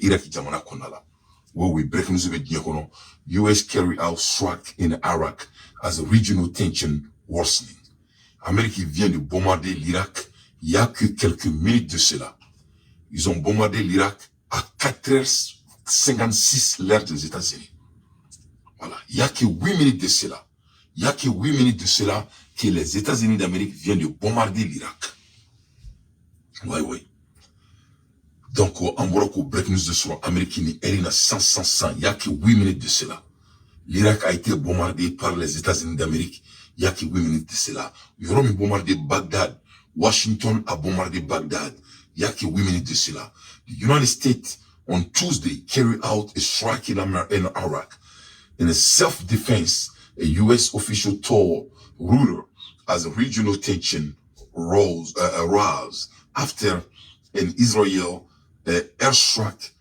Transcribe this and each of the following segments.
Iraq jamana konala. Where we break news with Diakono, US carry out strike in Iraq as regional tension worsening. Amérique vient de bombarder l'Irak il y a que quelques minutes de cela. Ils ont bombardé l'Irak à 4h56 l'heure des États-Unis. Voilà. Il y a que 8 minutes de cela. Il y a que 8 minutes de cela que les États-Unis d'Amérique viennent de bombarder l'Irak. Oui. Donc, en Morocco, break news de soir, américaine, elle est à 100. Il y a que 8 minutes de cela. L'Irak a été bombardé par les États-Unis d'Amérique. Il y a que 8 minutes de cela. Ils ont bombardé Bagdad. Washington a bombardé Bagdad. Il y a que 8 minutes de cela. The United States, on Tuesday, carried out a strike in Iraq. In a self-defense, a U.S. official told Reuters as regional tension arose after an Israel airstrike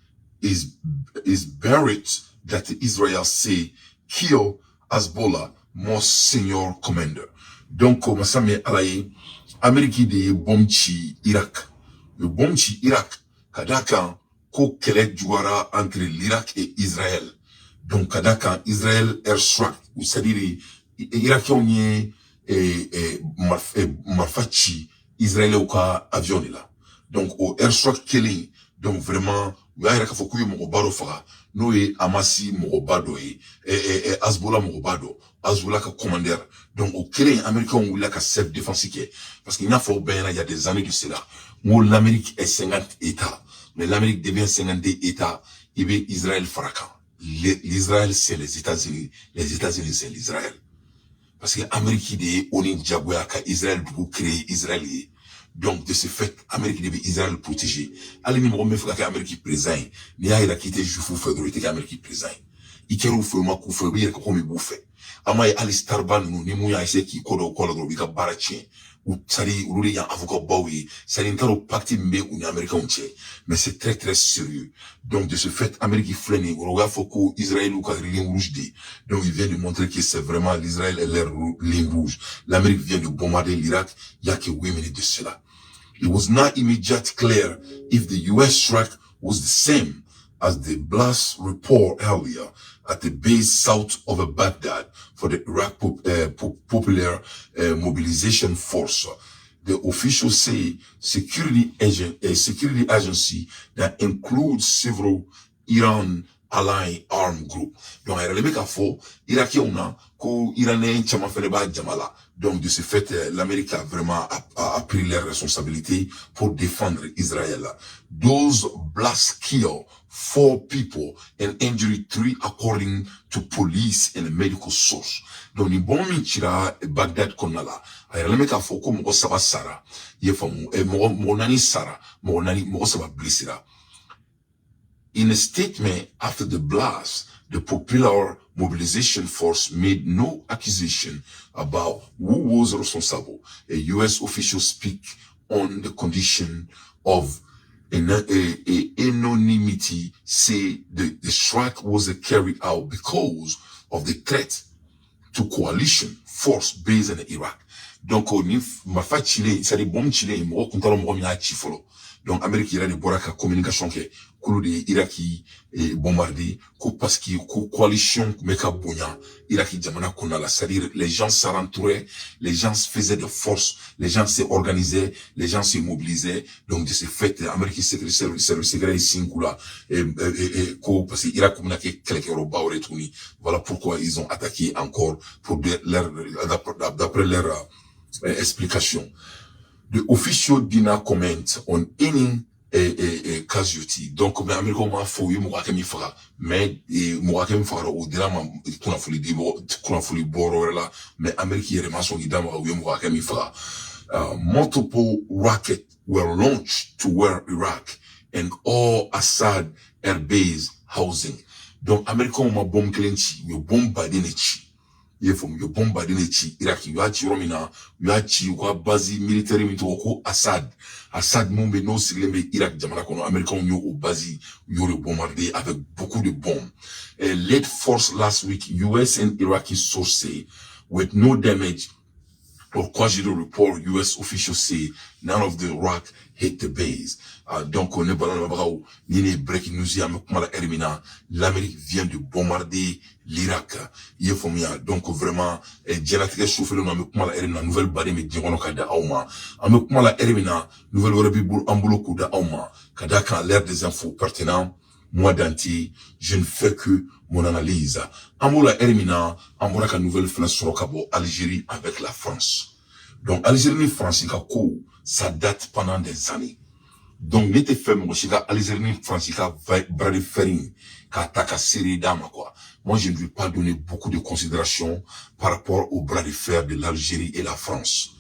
is buried that Israel say kill Hezbollah most senior commander. Donc, masame alaye, Amérique de bomchi Irak. Le bomchi Irak, kadaka ko kele juara entre l'Irak et Israël. Donc, kadaka Israël airstrike, ou c'est-à-dire, Irakion y marfachi Israël ou ka avion là. Donc, au airstrike killing, donc vraiment, ya ira ka fokuyo mokobado fara, no e amasi mokobado e Hezbollah mokobado, Hezbollah ka commander. Donc, au killing américain ou là ka self-défense qui est. Parce qu'il y a fort bien, il y a des années de cela. Moi, l'Amérique est 50 États. Mais l'Amérique devient 52 États. Et bien, Israël fracas. L'Israël, c'est les États-Unis. Les États-Unis, c'est l'Israël. Parce que l'Amérique dit, on est Djabouya, Israël doit créer Israël. Donc, de ce fait, l'Amérique devait Israël protéger. Allez, nous, on me fait l'Amérique présent. Ni a, il a quitté, je vous fais de l'Amérique présent. Il a fait ma couffe, il a comme il bouffe. Ama Ali Starban, nous, ni mouya, c'est qui, kodo, bika baratien. Ou, sari, ou, les avocat baoui. Sari, n'taro pacti mbe, ou, ni américain, mais c'est très, très sérieux. Donc, de ce fait, Amérique flâne, ou, regarde, faut que Israël ou, ligne rouge dit. Donc, il vient de montrer que c'est vraiment l'Israël et leur ligne rouge. L'Amérique vient de bombarder l'Irak, il y a que 8 minutes de cela. It was not immediately clear if the U.S. strike was the same as the blast report earlier at the base south of Baghdad for the Iraq Popular Mobilization Force. The officials say security agency that includes several Iran allied armed groups. Donc, il y a le mec à faux, Irakien on a, qu'au Iranien, tchama fait jamala. Donc, de ce fait, l'Amérique a vraiment pris les responsabilités pour défendre Israël. Those blasts kill 4 people and injury 3 according to police and medical source. Donc, ni bon minchira Baghdad konala. Alors, le mec a faux comme mo saba sara. Yefamu, mo nani sara, mo saba blessira. In a statement after the blast, the Popular Mobilization Force made no accusation about who was responsible. A U.S. official speak on the condition of anonymity, say the strike was carried out because of the threat to coalition force based in Iraq. Donc, on m'a fait chiller, c'est des bombes chiller, moi, quand on m'a mis à chifolo. Donc, Amérique, il y a des boraka communication qui est, coulou de Iraki, bombardé, parce que, coalition, meka bonya, Iraki, jamana, konala. C'est-à-dire, les gens s'entouraient, les gens faisaient de force, les gens s'organisaient, les gens se mobilisaient. Donc, de ce fait, Amérique, c'est le secret, Sinkula, parce que Irak, comme quelques roba au retourni. Voilà pourquoi ils ont attaqué encore, d'après leur, explication. The official did not comment on any casualty. Donc, mais Américain m'a fouillé, m'a kemi fara, mais m'a kemi fara au drama kuna fuli boro là, mais Américain yere maso gidama ou m'a kemi fara. Multiple rockets were launched toward Iraq and all Assad air base housing. Donc, Américain m'a bombe clenchi, yo bombe badenechi. Yefom yo bomba dinechi Iraki yachi romina yachi wa bazi military mitoko Assad mumbe no siglembe Irak jamana kono American yo au bazi yo le bombardé avec beaucoup de bombes. Led force last week US and Iraqi sources say with no damage Kwajiro report, US officials say none of the rock hit the base. Donc, on est balance ni breaking news ya mekmala ermina. L'Amérique vient de bombarder l'Irak. Donc, vraiment, dialatika chauffeur na mekmala ermina nouvelle bari me diongono kada auma. Mekmala ermina nouvelle warabiboul ambulo kuda auma. Kada kan l'air des infos pertinents. Moi d'anti, je ne fais que mon analyse. Ambola Ermina, Ambola ka nouvelle France sur Kabo, Algérie avec la France. Donc, Algérie et France, ça date pendant des années. Donc, n'était fait, mon chica, Algérie et France, brade ferring, ka série d'âme, quoi. Moi, je ne vais pas donner beaucoup de considération par rapport au bras de fer de l'Algérie et la France.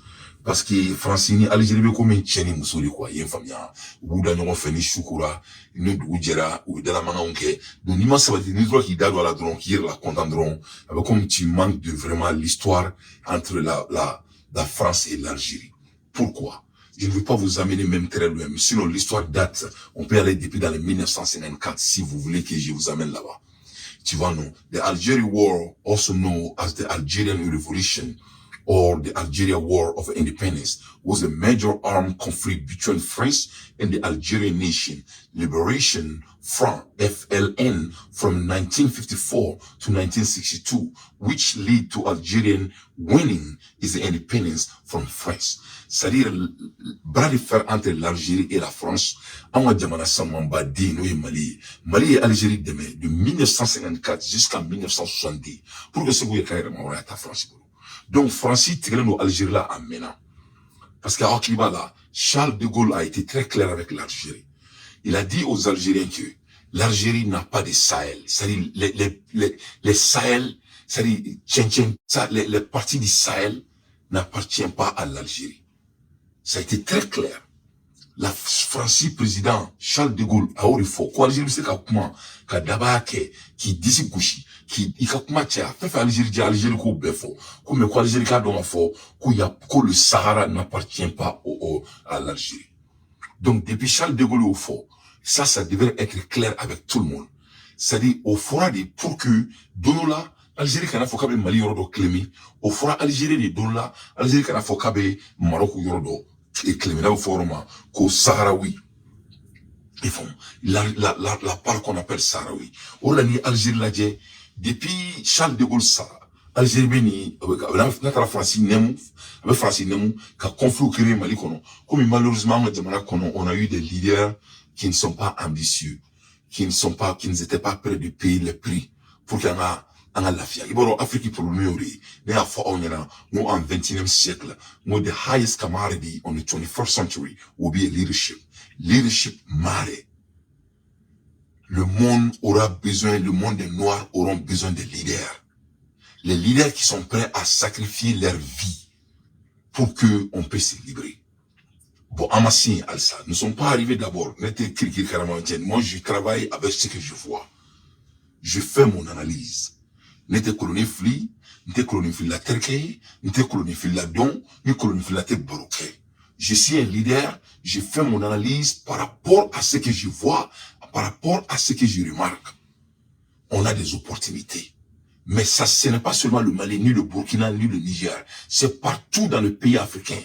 Parce que Francini, Algérie, comme une chaîne, moussouli, quoi, y'a une famille, ou d'un nom fait ni choukura, ni d'oudjera, ou de la manonke. Donc, ni ma sabati, ni droit qui dado à la dron, qui la condamneront, avec comme tu manques de vraiment l'histoire entre la France et l'Algérie. Pourquoi? Je ne veux pas vous amener même très loin, mais sinon l'histoire date, on peut aller depuis dans les 1954, si vous voulez que je vous amène là-bas. Tu vois, non. The Algerian War, also known as the Algerian Revolution, or the Algeria War of Independence, was a major armed conflict between France and the Algerian Nation Liberation Front, FLN, from 1954 to 1962, which led to Algerian winning its independence from France. C'est-à-dire, bras de fer entre l'Algérie et la France, en Wadjamana Samamba Dino et Mali. Mali et Algérie demain, de 1954 jusqu'à 1970, pour que ce que vous carrément à ta France. Donc, Francis Tigrenou Algérie là, en menant. Parce qu'à Akiba là, Charles de Gaulle a été très clair avec l'Algérie. Il a dit aux Algériens que l'Algérie n'a pas de Sahel. C'est-à-dire, les Sahel, c'est-à-dire, les parties du Sahel n'appartiennent pas à l'Algérie. Ça a été très clair. La Francis président Charles de Gaulle a eu fort. Quoi, Algérie, c'est comment, qu'a d'abord, qui dit Gouchi, qui, il a comment, tiens, fait Algérie, qu'on béfo. Comme quoi, Algérie, qu'a donc fort, que le Sahara n'appartient pas à l'Algérie. Donc, depuis Charles de Gaulle au fort, ça devrait être clair avec tout le monde. C'est-à-dire, au fora de, pour que, Donola, Algérie, kana fo kabe Mali yorodo klemi, au fora Algérie de Donola, Algérie kana fo kabe Maroc yorodo, et klemi, là, au format, qu'au Saharaoui. Ils font, la part qu'on appelle Saharaoui. Au lani, Algérie, là, depuis Charles de Gaulle, ça, Algérie, béni, notre France, Nemo, avec France, Nemo, qu'a conflit créé Mali, comme malheureusement, on a eu des leaders qui ne sont pas ambitieux, qui n'étaient pas prêts de payer le prix pour qu'il y en a la fia. Iboro Afrique pour le mieux, mais à fois on est là, nous en 21e siècle, nous the highest commodity on the 21st century will be leadership. Leadership matter. Le monde des Noirs auront besoin de leaders. Les leaders qui sont prêts à sacrifier leur vie pour que on puisse se libérer. Bon, Amassi, Alsa, nous ne sommes pas arrivés d'abord. Moi, je travaille avec ce que je vois. Je fais mon analyse. N'était colonie fli, n'était colonie fli la terke, n'était colonie fli la don, ni colonie fli la te broke. Je suis un leader, je fais mon analyse par rapport à ce que je vois, par rapport à ce que je remarque. On a des opportunités. Mais ça, ce n'est pas seulement le Mali, ni le Burkina, ni le Niger. C'est partout dans le pays africain.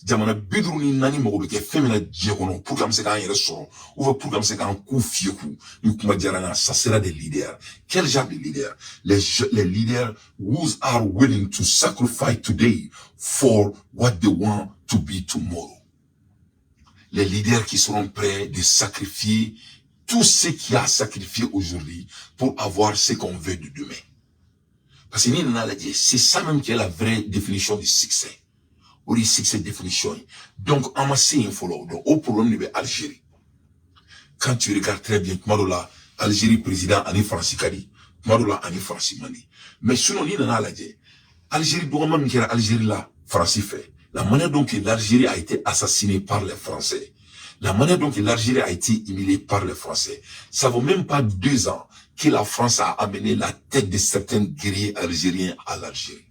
Jamana bidruni nani mogo ke femina diekono pour comme c'est quand il ressort ou pour comme c'est quand coup fieku ni kuma jarana ça sera des leaders. Quel genre de leaders? Les leaders who are willing to sacrifice today for what they want to be tomorrow. Les leaders qui seront prêts de sacrifier tout ce qui a sacrifié aujourd'hui pour avoir ce qu'on veut de demain. Parce que c'est ça même qui est la vraie définition du succès. Ou les succès définition. Donc, en masse, il faut donc, au problème de l'Algérie. Quand tu regardes très bien, Madola, Algérie président, Ani Francis Kadi, Madola, Ani Francis Mani. Mais sinon, il y a Algérie, doit même qu'il y a Algérie là, Francis fait. La manière dont l'Algérie a été assassinée par les Français. La manière dont l'Algérie a été humiliée par les Français. Ça vaut même pas 2 ans que la France a amené la tête de certains guerriers algériens à l'Algérie.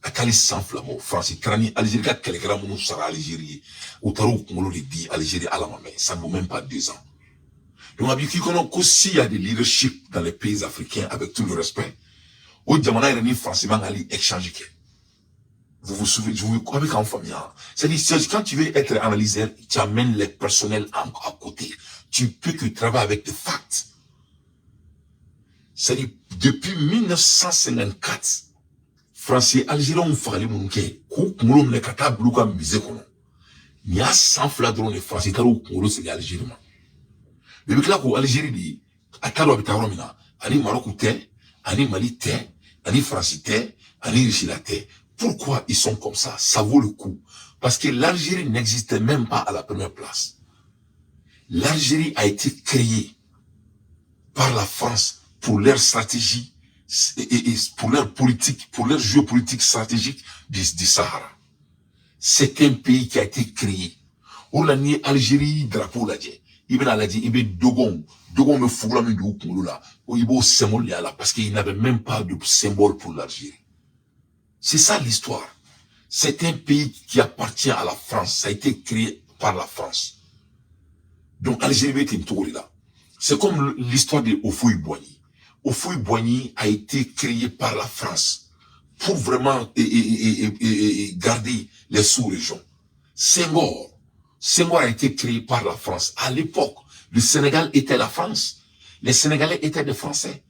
Akali sans flammo, France, Krani, Algérie, quelqu'un mounou sera Algérie, ou tarou kumolo de dit Algérie à la main, ça ne vaut même pas 2 ans. Donc, habitué qu'on a s'il y a des leadership dans les pays africains, avec tout le respect, au Djamana, il y a une France, il va aller échanger. Vous vous souvenez, vous avec en famille. C'est-à-dire, quand tu veux être analyseur, tu amènes les personnels à côté. Tu peux que travailler avec des facts. C'est-à-dire, depuis 1954, Français, Algérie ont fait mon quai. Koukoulom le kata blouka misé kono. Ni a 100 fladrons les Français, taro koulou c'est l'Algérie. Depuis là, pour Algérie, dit, à taro habitaro mina, ani Maroc te, ani Mali te, ani France te, ani Richila te. Pourquoi ils sont comme ça? Ça vaut le coup. Parce que l'Algérie n'existait même pas à la première place. L'Algérie a été créée par la France pour leur stratégie et pour leur politique, pour leur géopolitique stratégique du Sahara. C'est un pays qui a été créé. On a nié Algérie, drapeau là, il a dit, il veut Dogon me fout la main du là, ou il veut symbole là, parce qu'il n'avait même pas de symbole pour l'Algérie. C'est ça l'histoire. C'est un pays qui appartient à la France. Ça a été créé par la France. Donc, Algérie est une tour là. C'est comme l'histoire de Houphouët-Boigny. Houphouët-Boigny a été créé par la France pour vraiment garder les sous-régions. Senghor a été créé par la France. À l'époque, le Sénégal était la France. Les Sénégalais étaient des Français.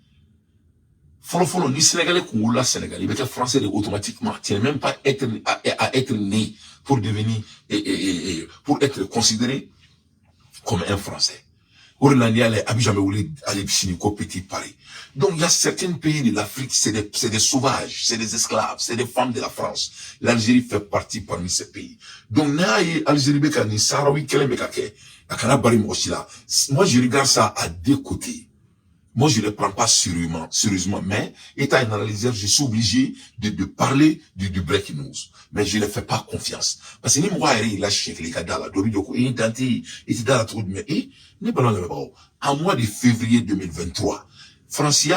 Follow, ni Sénégalais ou la Sénégalais, il était français automatiquement. Tu n'es même pas à être né pour devenir, pour être considéré comme un Français. Donc, il y a certains pays de l'Afrique, c'est des sauvages, c'est des esclaves, c'est des femmes de la France. L'Algérie fait partie parmi ces pays. Donc, l'Algérie, moi, je regarde ça à deux côtés. Moi, je ne le prends pas sérieusement, mais étant un analyseur, je suis obligé de parler du breaking news. Mais je ne fais pas confiance. Parce que ni moi, il a cherché les gars dans la Domido, il est dans la trou de mer. Et, en mois de février 2023, France,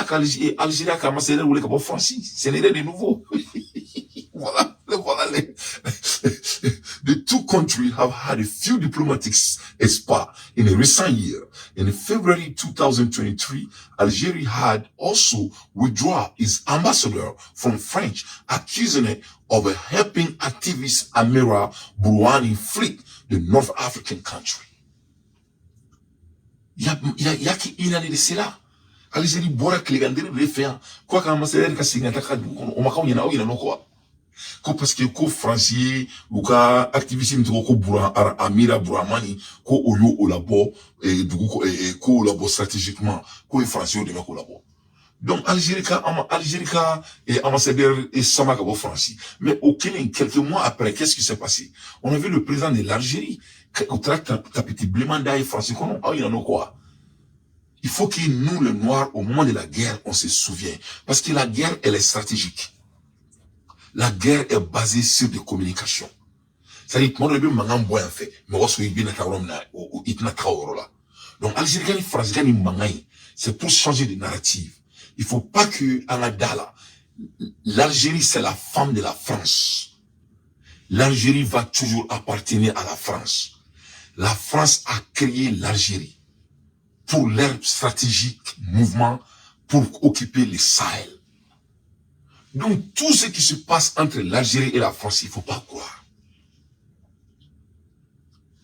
Algérie a commencé à rouler comme France. C'est l'idée de nouveau. Voilà. The two countries have had a few diplomatic sparks in a recent year. In February 2023, Algeria had also withdrawn its ambassador from France, accusing it of helping activist Amira Brouani flee the North African country. Il y a qui une année de cela. Algérie boit que les gars de faire quoi qu'un ambassadeur qui signe un on m'a dit il y a quoi. Parce que ko français ou ka activisme ko Amira Brouamani ko oyo o labo et du coup ko labo stratégiquement ko français de ko labo. Donc Algérie et ambassadeur et Samaka au français. Mais au Kenya quelques mois après qu'est-ce qui s'est passé? On a vu le président de l'Algérie au tract tapiti blemanda et français qu'on il en a quoi. Il faut que nous les noirs au moment de la guerre on se souvient parce que la guerre elle est stratégique. La guerre est basée sur des communications. C'est-à-dire que moi, je suis en fait, mais je suis donc, Algérie, France, c'est pour changer de narrative. Il faut pas que, l'Algérie, c'est la femme de la France. L'Algérie va toujours appartenir à la France. La France a créé l'Algérie pour leur stratégique mouvement pour occuper le Sahel. Donc, tout ce qui se passe entre l'Algérie et la France, il ne faut pas croire.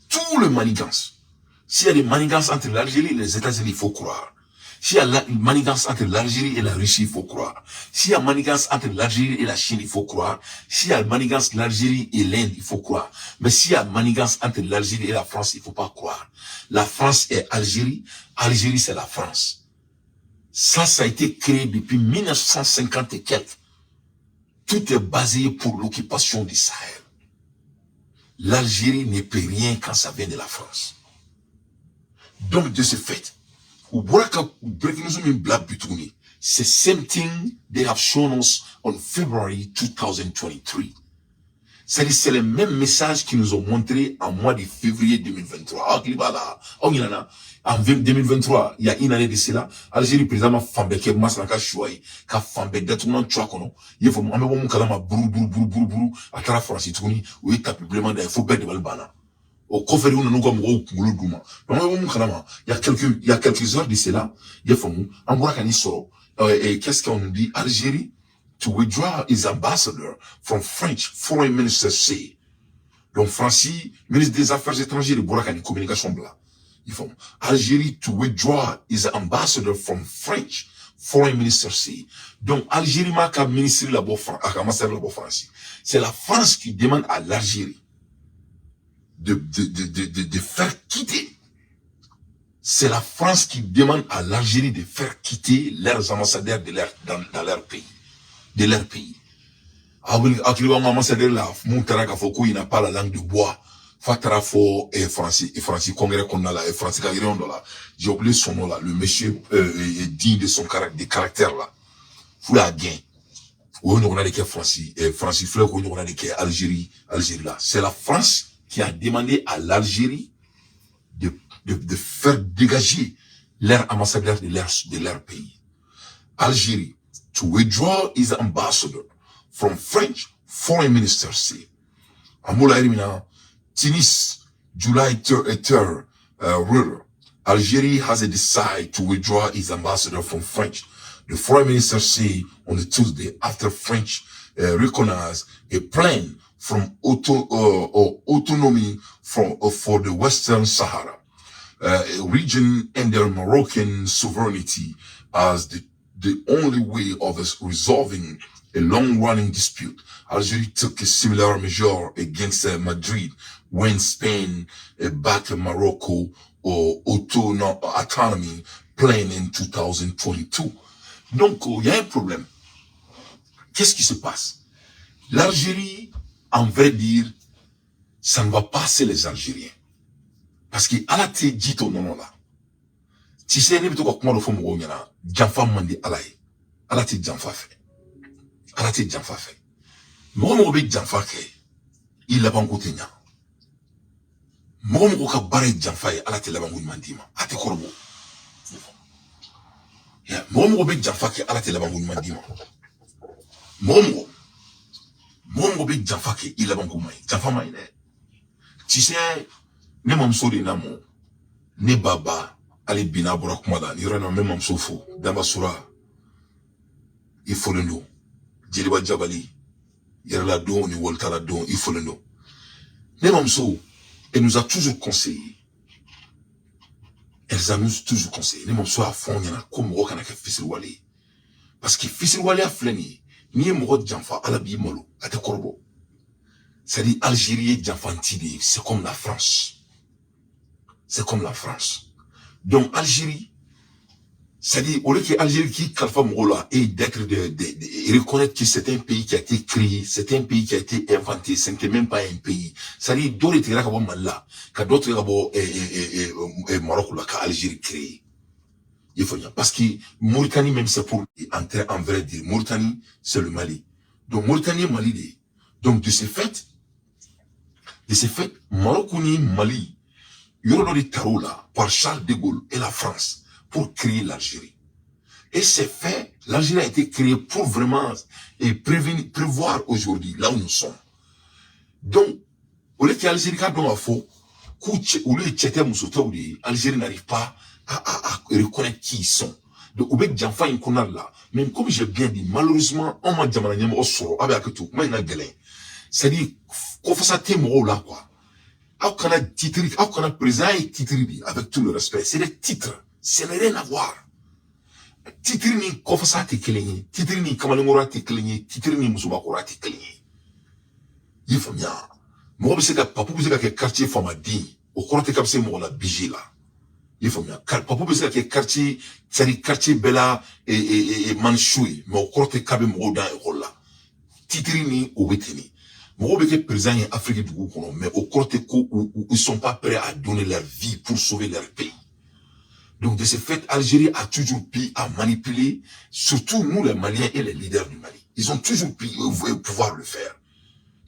Tout le manigance. S'il y a des manigances entre l'Algérie et les États-Unis, il faut croire. S'il y a une manigance entre l'Algérie et la Russie, il faut croire. S'il y a une manigance entre l'Algérie et la Chine, il faut croire. S'il y a une manigance entre l'Algérie et l'Inde, il faut croire. Mais s'il y a une manigance entre l'Algérie et la France, il ne faut pas croire. La France est Algérie, Algérie c'est la France. Ça a été créé depuis 1950 et quelques. Tout est basé pour l'occupation du Sahel. L'Algérie ne peut rien quand ça vient de la France. Donc, de ce fait, c'est same thing they have shown us on February 2023. C'est le même message qu'ils nous ont montré en mois de février 2023. En 2023, il y a une année de cela, Algérie, présentement, Fambeke, Masnaka, Chouaï, Ka Fambek, Datoumnan, Chouakono, il faut m'amener Kalama, brou, à la France, où il tape publiquement il faut bête de Balbana. Au coffre, on nous comme au Douma. Il y a quelques heures de cela, il faut en qu'est-ce qu'on nous dit? Algérie to withdraw his ambassador from French foreign minister say. Donc, Francis, ministre des Affaires étrangères, de communication blanc. Ils font Algérie to withdraw his ambassador from French foreign minister say. Donc, Algérie m'a qu'à ministre là-bas, France. C'est la France qui demande à l'Algérie de faire quitter. C'est la France qui demande à l'Algérie de faire quitter leurs ambassadeurs dans leur pays. De leur pays. Ambassadeur là, Moutara Foko, il n'a pas la langue de bois. Fatara Fo et Francis Congrès qu'on a là, et Francis Kagirion là. J'ai oublié son nom là. Le monsieur est digne de son caractère là. Foula gain. Où on a des Francis Fleur, où on a des Algérie là. C'est la France qui a demandé à l'Algérie de faire dégager leurs ambassadeurs de leur pays. Algérie, to withdraw his ambassador from French foreign minister say. Amoula Elimina, Tunis, July 3rd, Algeria has decided to withdraw his ambassador from French. The foreign minister say on the Tuesday after French recognized a plan from autonomy for the Western Sahara region and their Moroccan sovereignty as the only way of resolving a long-running dispute. Algeria took a similar measure against Madrid when Spain backed Morocco autonomy plan in 2022. Donc, il y a un problème. Qu'est-ce qui se passe? L'Algérie, en vrai dire, ça ne va pas passer les Algériens. Parce que à la tête dit au nom là. Tu sais, il y a comment le fond il y a Janfa mandi alaye. À la tête Janfa fait. À la tête Janfa fait. Moi mon be Janfa fait. Il l'a pas côté nya. Moi mon ka bare Janfa à la tête la bangu mandima. Ate korbo. Ya, moi mon be Janfa fait à la tête la bangu mandima. Moi mon be Janfa fait il la bangu mai. Janfa mai ne. Tu sais, ne mamso de namo. Ne baba Ali bina bora kuma da ni rana même mamsofo dama sura il faut le nom jeliba jabali yerla don ni woltala don il faut le nom ne mamso elle nous a toujours conseillé ne mamso a fond yana comme mo kana ka fisir wali parce que fisir wali a fleni ni mo janfa ala bi malo ate korbo c'est dit Algérie janfantidi c'est comme la France donc Algérie, c'est-à-dire au lieu que Algérie qui calfa Mogola et d'être de reconnaître que c'est un pays qui a été créé, c'est un pays qui a été inventé, ce n'était même pas un pays. C'est-à-dire d'autres étaient là comme Mala, quand d'autres et Maroc là qu'Algérie créé. Il faut dire parce que Mauritanie même c'est pour entrer en vrai dire Mauritanie c'est le Mali. Donc Mauritanie Mali donc de ce fait Maroc ni Mali Yoro Taro là, par Charles de Gaulle et la France, pour créer l'Algérie. Et c'est fait, l'Algérie a été créée pour vraiment prévoir aujourd'hui, là où nous sommes. Donc, au lieu que l'Algérie a donc à faux, au lieu de l'Algérie n'arrive pas à reconnaître qui ils sont. Donc, au lieu de Janfa là, même comme j'ai bien dit, malheureusement, on m'a dit, c'est-à-dire, qu'on fasse ça témoin là, quoi. How can a président titre avec tout le respect? C'est des titres. Ça n'a rien à voir. Titre ni kofasa te kelenye. Titre ni kamalengora te kelenye. Titre ni musubakora te kelenye. Yifamia. Moi, c'est que papa, c'est que quartier Famadi. Au cours de capsé, moi, la bigé là. Yifamia. Papa, c'est que quartier, c'est quartier Bella et Manchoui. Mais au cours de capé, moi, dans le rôle là. Titre ni obéteni. Moi, je suis président en Afrique du Goukono, mais au côté où ils sont pas prêts à donner leur vie pour sauver leur pays. Donc, de ce fait, Algérie a toujours pu à manipuler, surtout nous, les Maliens et les leaders du Mali. Ils ont toujours pu pouvoir le faire.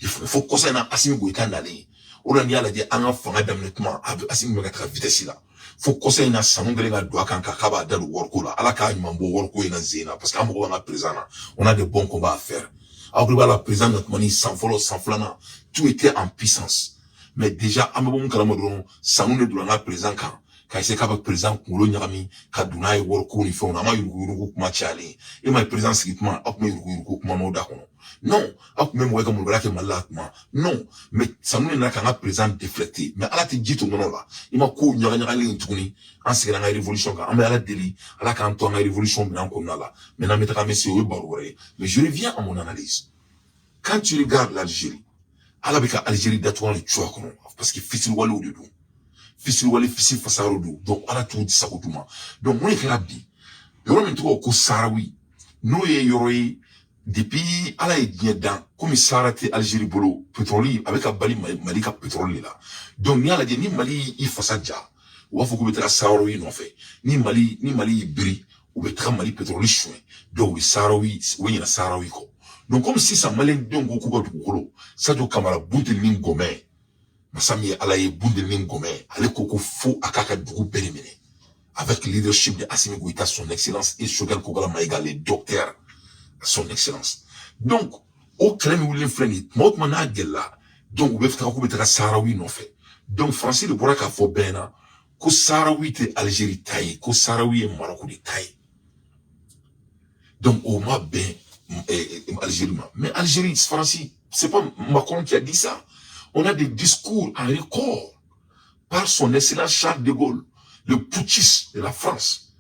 Il faut qu'on s'en a assez goûté d'aller. On a dit, on a fait un damnettement, assez de vitesse là. Faut qu'on s'en a sans nous à doigt quand Kakaba dans le worko là. À la caille, mambo worko et nazina. Parce qu'en on a présent, on a de bons combats à faire. Après la présence notre mani sans follow, sans flana, tout était en puissance. Mais déjà, à mon calamodron, ça nous ne doit pas présent quand ka essayer ka président Kungolo Nyarami, ka Dunaye Worko ni fait, on a ma yurugu kuma chale, et ma président Sigitman, ak ma yurugu kuma no dakono. Non, ak même ouais comme on malade kuma. Non, mais ça nous n'a qu'un président déflecté. Mais à la tête dit non là, il m'a couru nyarali tourni, en ce la révolution, en mais à la délit, à la canton la révolution blanc comme là. Maintenant mettre monsieur Baroué. Mais je reviens à mon analyse. Quand tu regardes l'Algérie, à l'Algérie d'Atouan le choix parce que fils wali au dedans. Fils wali fils fasaro do. Donc à la tour de ça donc moi je rabbi. Yoro mentro ko sarawi. No ye yoroyi depuis à la dans comme sarate Algérie bolo pétrole avec un bali Mali ka pétrole là. Donc ni à la ni Mali il fasadja. Ou faut que mettre sarawi non fait. Ni Mali bri ou mettre Mali pétrole chouin. Donc sarawi oui na sarawi ko. Donc comme si ça malin donc au coup de gros. Ça doit camara bundelin gomé. Masami alaye bundelin gomé. Ale koko fou akaka dugu périmé. Avec le leadership de Assimi Goïta, son excellence, et Shogal Kogala Maïga, le docteur, son excellence. Donc, au Klem William Flenit, Mok Mana Gela, donc, vous pouvez faire Sarawi non fait. Donc, Francis le Bouraka Fobena, ko Sarawi te Algérie taille, ko Sarawi et Maroc de taille. Donc, au ma ben, Algérie, mais Algérie, Francis, c'est pas Macron qui a dit ça. On a des discours en record par son excellence Charles de Gaulle, le putschiste de la France,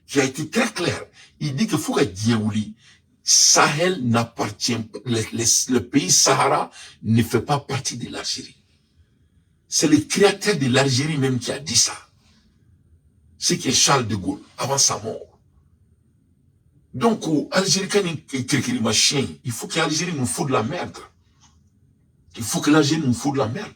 qui a été très clair. Il dit que Fouga Diaouli, Sahel n'appartient pas, le pays Sahara ne fait pas partie de l'Algérie. C'est le créateur de l'Algérie même qui a dit ça. C'est qui est Charles de Gaulle, avant sa mort. Donc, Algérie, quand il machin, il faut que l'Algérie nous fout de la merde. Il faut que l'Algérie nous fout de la merde.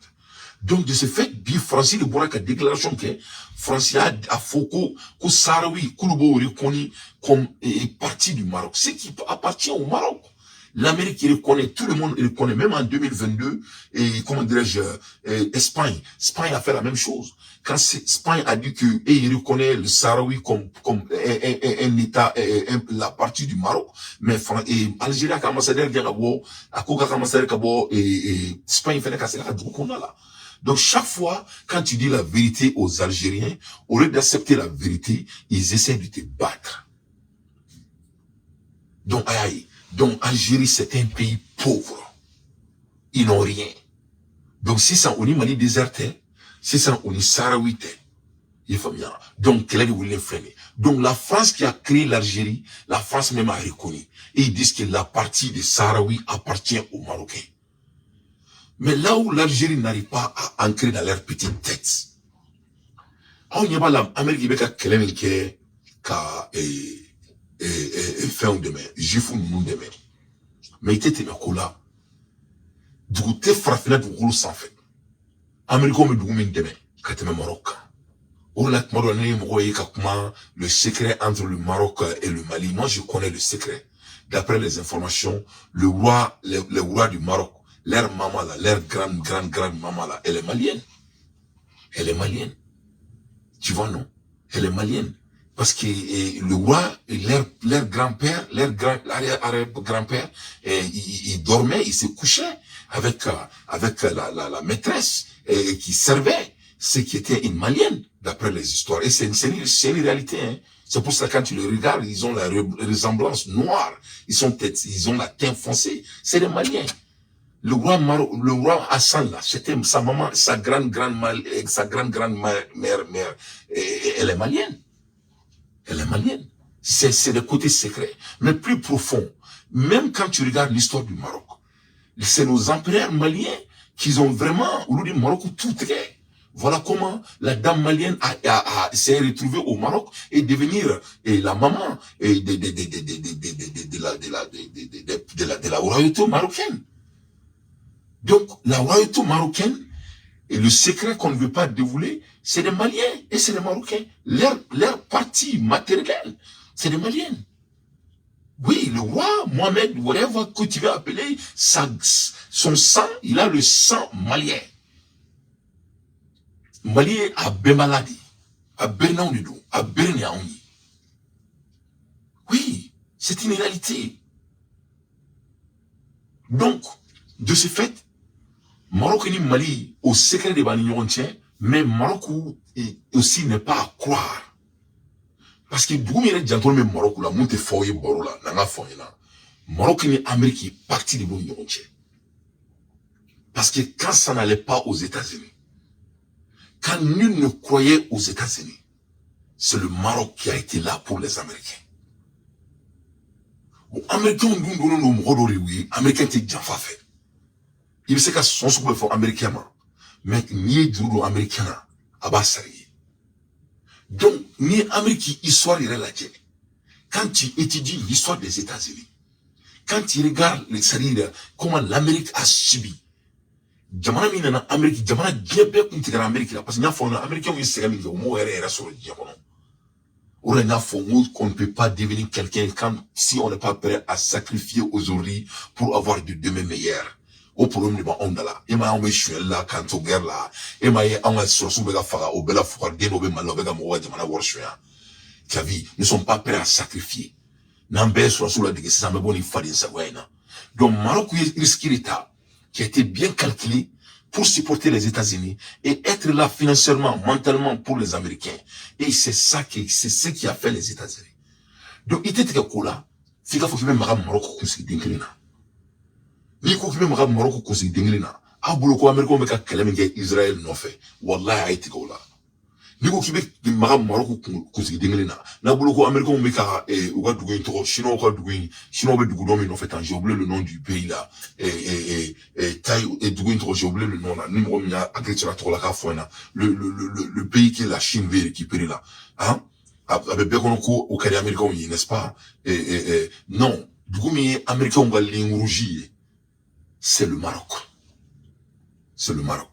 Donc, de ce fait, Francis de Bourrak a déclaration que Francis a Foucault, que Sarawi, Kouloubo reconnu comme partie du Maroc. Ce qui appartient au Maroc. L'Amérique, il reconnaît, tout le monde il reconnaît, même en 2022, et comment dirais-je, Espagne. Espagne a fait la même chose. Quand Espagne a dit que, et il reconnaît le Sahraoui comme un État, la partie du Maroc. Mais, Algérie a commencé à dire, à Koga a commencé à dire, et Espagne fait la casse, là. Donc, chaque fois, quand tu dis la vérité aux Algériens, au lieu d'accepter la vérité, ils essaient de te battre. Donc, aïe. Donc, Algérie, c'est un pays pauvre. Ils n'ont rien. Donc, si ça, on est Mali déserté, si ça, on est Sahraouité, il faut bien. Donc, quel est le William Fleming? Donc, la France qui a créé l'Algérie, la France même a reconnu. Et ils disent que la partie des Sahraouis appartient aux Marocains. Mais là où l'Algérie n'arrive pas à ancrer dans leur petite tête, on y a pas l'Amérique qui a créé fin demain, juif ou nous demain. Mais il était là. Du coup, t'es frappé du gros sans fait. Américain me dit demain, quand t'es Maroc. Au lac Marocain, le secret entre le Maroc et le Mali. Moi, je connais le secret. D'après les informations, le roi du Maroc, leur maman là, leur grande maman là, elle est malienne. Elle est malienne. Tu vois, non? Elle est malienne. Parce que le roi, leur grand-père, leur arrière-grand-père, il dormait, il se couchait avec la maîtresse qui servait, ce qui était une malienne, d'après les histoires. Et c'est une réalité. Hein. C'est pour ça que quand tu les regardes, ils ont la ressemblance noire. Ils ont la teinte foncée. C'est les Maliens. Le roi Hassan, là, c'était sa maman, sa grande-mère, elle est malienne. Elle est malienne. C'est le côté secret. Mais plus profond, même quand tu regardes l'histoire du Maroc, c'est nos empereurs maliens qui ont vraiment, au lieu du Maroc, tout fait. Voilà comment la dame malienne s'est retrouvée au Maroc et devenir la maman de la royauté marocaine. Donc, la royauté marocaine, et le secret qu'on ne veut pas dévoiler, c'est les Maliens et c'est les Marocains. Leur partie matérielle, c'est les Maliens. Oui, le roi Mohamed, whatever que tu veux appeler, son sang, il a le sang malien. Malien a Bemaladi, à Bernaoudou, à Berniaoui. Oui, c'est une réalité. Donc, de ce fait, Maroc et Mali, au secret de Banignon, Mais Maroc aussi n'est pas à croire. Parce que d'où il y a des Maroc là, monte foyer boro là, nanga foyer là. Maroc et Amérique est parti de l'Union entière. Parce que quand ça n'allait pas aux États-Unis, quand nul ne croyait aux États-Unis, c'est le Maroc qui a été là pour les Américains. Bon, Américains ont Américains étaient déjà fait. Il sait que son souper pour Américains, mais ni du Américain à bas donc, ni Amérique histoire il est là. Quand tu étudies l'histoire des États-Unis, quand tu regardes comment l'Amérique a subi, jamana min na Amérique, jamana diable kunti kana Amérique là, parce que n'y a pas Américains ont essayé de mourir et sur le diable. On ne peut pas devenir quelqu'un si on n'est pas prêt à sacrifier aujourd'hui pour avoir de demain meilleur. Au problème de on là, et ma on là quand on guerre là, et ma on a sur bega fara au bela fouard deno be malo bega mowa jamana warshuya. Kavi, nous sommes pas prêts à sacrifier. N'ambé sur la de ça me boni fadi sa waina. Donc Maroc risque l'état qui a été bien calculé pour supporter les États-Unis et être là financièrement, mentalement pour les Américains. Et c'est ce qui a fait les États-Unis. Donc, il était que là, c'est qu'il faut même Maroc conseiller d'inclina. Ni ko même Maroc conseiller d'inclina. A bolo ko Américain meka kelem nge Israël no fait. Wallahi aiti ko là. Ni ko kibe Maroc conseiller d'inclina. Na bolo ko Américain meka uga dugu to Chinois ko dugu Chinois be dugu no fait j'ai oublié le nom du pays là. Dugu to j'ai oublié le nom là. Numéro mia agriculture to la ka foina. Le pays qui est la Chine veut récupérer là. Hein? Avec bien au Canada américain, n'est-ce pas? Non. Du coup, mais américain, on va l'enrouger. C'est le Maroc. C'est le Maroc.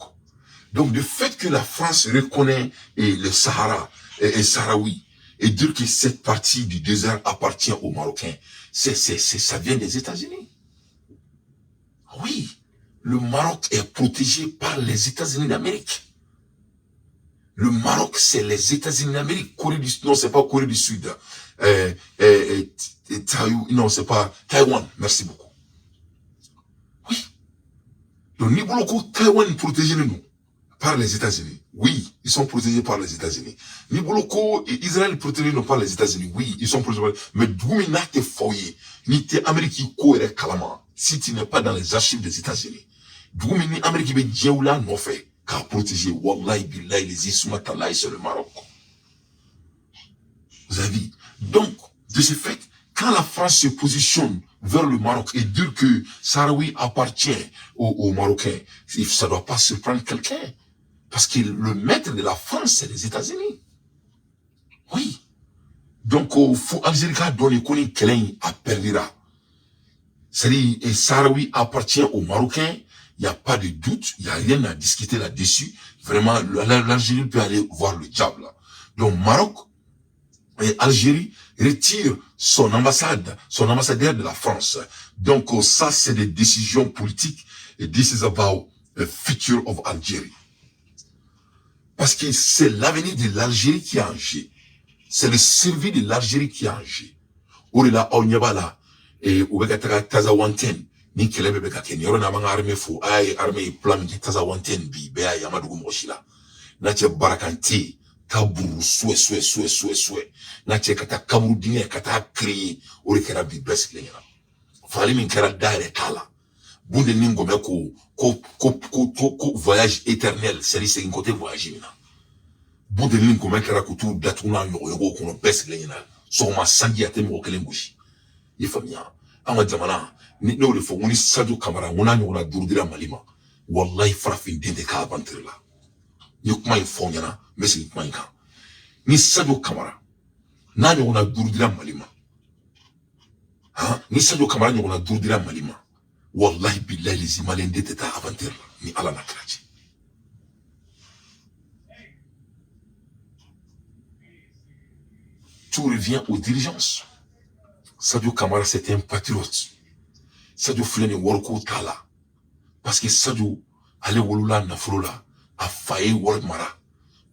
Donc, le fait que la France reconnaît le Sahara et Sahraoui et dire que cette partie du désert appartient aux Marocains, ça vient des États-Unis. Oui. Le Maroc est protégé par les États-Unis d'Amérique. Le Maroc, c'est les États-Unis d'Amérique. Non, c'est pas Corée du Sud. Non, c'est pas Taïwan. Merci beaucoup. Oui. Donc, Niboloko, Taïwan protégé nous par les États-Unis. Oui, ils sont protégés par les États-Unis. Niboloko et Israël protégés nous par les États-Unis. Oui, ils sont protégés. Mais d'où il n'a que foyer, ni t'es Amérique ko et kalama, si tu n'es pas dans les archives des États-Unis. D'où il n'y Amérique be djeoula non fait. Car protéger, wallahi billahi, les Ismatalai sur le Maroc. Vous avez vu? Donc, de ce fait, quand la France se positionne vers le Maroc et dit que Sahraoui appartient aux Marocains, ça ne doit pas surprendre quelqu'un. Parce que le maître de la France, c'est les États-Unis. Oui. Donc, il faut Algérie a donné qu'on est quelqu'un à Perdira. C'est-à-dire, Sahraoui appartient aux Marocains. Il n'y a pas de doute, il n'y a rien à discuter là-dessus. Vraiment, l'Algérie peut aller voir le diable. Donc, Maroc et Algérie retirent son ambassadeur de la France. Donc, ça, c'est des décisions politiques. Et this is about the future of Algeria. Parce que c'est l'avenir de l'Algérie qui est en jeu. C'est le survie de l'Algérie qui est en jeu. Orila, Onyabala, et Oubekataka Tazawanten. Ni kelebe beka keni yoro na manga arme fo ay arme plan ki taza wanten bi be ay amadugo moshila na che barakanti kaburu swe na che kata kaburu dinye kata créer ori kera bi best lenyana fali min kera dare kala bunde ningo me ko voyage éternel c'est côté voyage mina bunde ningo me kera kutu datuna yogo ko no best lenyana so ma sangi ate mo kelengushi yefamia ama jamana ni no le fo ngoni Sadio Camara ngona nyona durudira malima wallahi farafin dende ka bantrela ni kuma info nyana mesi kuma inka ni Sadio Camara na nyona durudira malima ha ni Sadio Camara nyona durudira malima wallahi billahi les Maliens dete ta avantrela ni ala na krachi tout revient aux dirigeances. Sadio Camara c'était un patriote. Sadio Fulani Worko Tala. Parce que Sadio, allez Wolula Nafrola, a failli World Mara.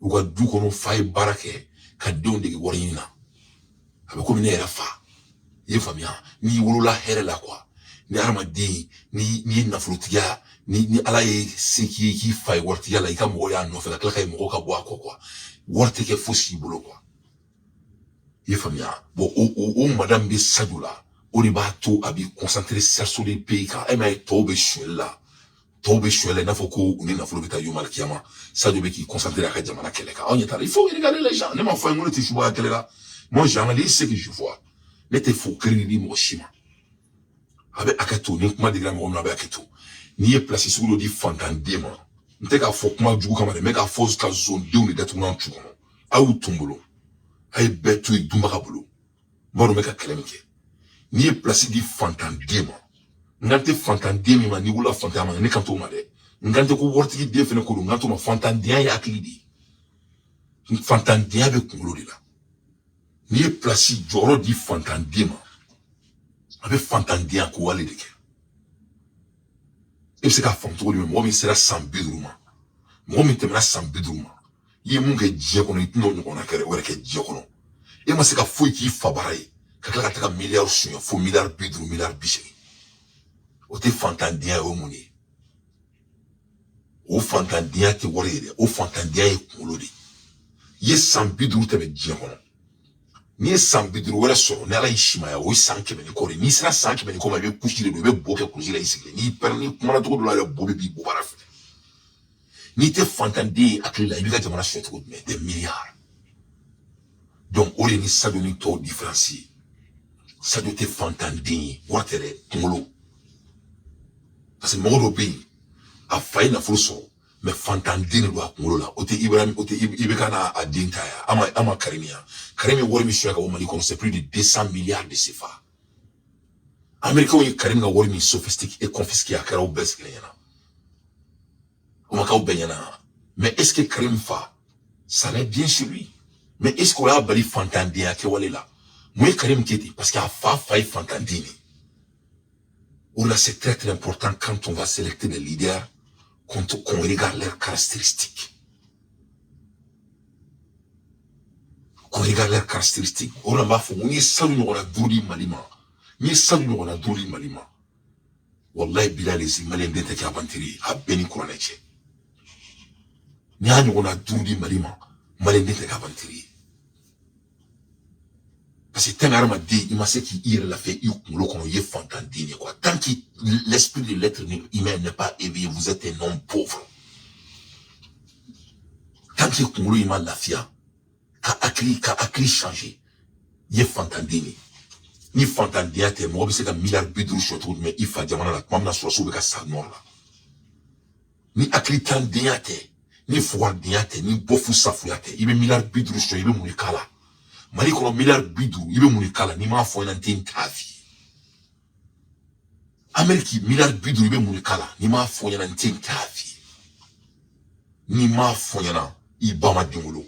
Ou a dû qu'on faille barake, qu'a donné de Warina. Avec comme une fa. Yé famille, ni Wolula Here la quoi. ni armadin ni nafolotiya ni ala ye se qui fa wartiya la ika mo ya no fa kala kay mo ka bo quoi warti ke fosi bolo quoi ye famia bon o madame bi sadula o ni ba to abi concentrer sur les pays ka e mai to be shwela na foko ni na folo bita yomal kiyama sadio be qui concentrer ka jamana kele ka on y il faut regarder les gens ne m'a fait ngolo ti shuba kele la moi j'analyse ce que je vois n'était faux crédit mo shima avec akato ni kuma digra mo na be akato ni est placé sur le dit fantandema n'était ka fo kuma jugu kama de mec a force ka zone de on est na chuko a ou tombolo ay betu dumba bolo moro meka kelemike ni est placé dit fantandema ngante fantandema ma ni wula fantama ni kanto ma de ngante ko worti de fene ko nganto ma fantandema ya akili fantandema be kulo de la ni est placé joro dit fantandema avec fantandema ko wale de ke et c'est qu'à fond tout le monde sera sans bidrouma moi mi temera sans bidrouma ye mun ke je kono itno no kona kere wala ke je kono e ma c'est qu'à foi qui fabarai ka kala ta milliard sunya fo milliard bidrou milliard biche o te fantandien o moni o fantandien te worere o fantandien e kulodi ye sans bidrou te be je kono ni sans bidrou wala so na la ishima ya o sanke be ni kore ni sera sanke be ni koma be kushire do be boke kuzila isikle ni perni kuma to do la bobe bi bo bara ni te fantandi akila ibiga jamana shwetu ko mais des milliards donc o ni sado ni to différencier sado te fantandi watere ngolo parce que mo be a faina fulso mais fantandi ni do ngolo la o te ibrahim o te ibeka na adinta ya ama karimi wori mi shaka o mali ko c'est plus de 200 milliards de CFA Américain ou Karim nga wori mi sophistiqué et confisqué à Karao Besk mais est-ce que Karim fa ça allait bien chez lui mais est-ce qu'on a bali fantandi à Kewale moi Karim qui était parce qu'il a failli fantandini ou là c'est très important quand on va sélectionner des leaders qu'on regarde leurs caractéristiques on a bafou on est salu on a douli malima ni salu on a douli malima wallahi bilal les maliens d'être qui aventurier a béni kuraneche ni on a douli malima malien d'être qui aventurier parce que tant arma dit il m'a dit qu'il l'a fait il qu'on y est fantandine quoi tant que l'esprit de l'être humain n'est pas éveillé vous êtes un homme pauvre tant que qu'on lui m'a la fia ka akli changer ye fantandini ni fantandia te mo bi se ka milliard bidru shotu mais il fa jamana la mamna so so be ka sanor la ni akli tandia te ni fuar dia te ni bofu safu ya te ibe milliard bidru shotu ibe muni kala mali ko milliard bidru ibe muni kala ni ma fo na tin tafi ameriki milliard bidru ibe muni kala ni ma fo na tin tafi ni ma fo na ibama dingolo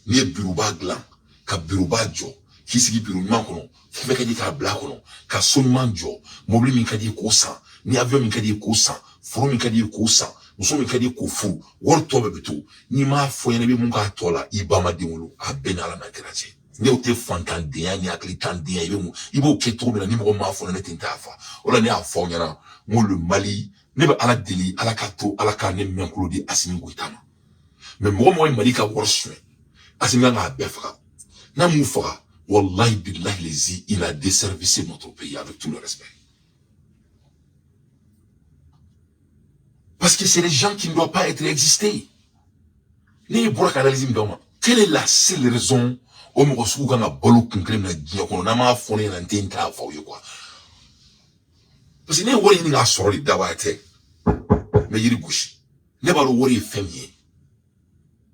ni biruba glan ka biruba jo kisigi biru man kono febe kadi ka bla kono ka sonman jo mobili min kadi ko san ni avion min kadi ko san furu min kadi ko san muso min kadi ko fu wor to be beto ni ma fo yene be mun ka tola ibama dingolo a benala na grace ni o te fantandia ni akli tandia ibe mu ibo ke to be ni mo ma fo na tinta fa ola ni a fo nyana mo le Mali ne be ala deli ala ka to ala ka ne men kulo di asimi goitama mais mo Mali ka worshwe Asimila na befra. Na moufra. Wallahi billahi lezi, il a desservissé notre pays avec tout le respect. Parce que c'est les gens qui ne doivent pas être existés. Quelle est la seule raison où on reçoit quand bolo concret na dia qu'on a ma fourni na tinta fa quoi. Parce que ne wori ni nga sori dawate. Mais yiri gouchi. Ne ba lo wori femie.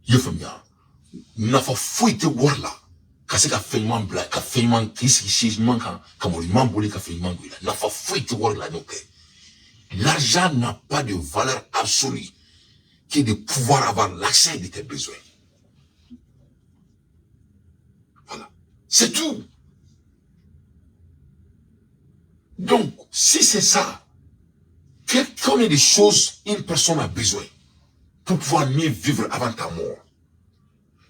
Ye femia. Nafa foite warla kasi ka feiman bla ka feiman kisi changement ka monument boli ka feiman bla nafa foite warla noke l'argent n'a pas de valeur absolue qui est de pouvoir avoir l'accès de tes besoins voilà c'est tout donc si c'est ça combien de choses une personne a besoin pour pouvoir mieux vivre avant ta mort.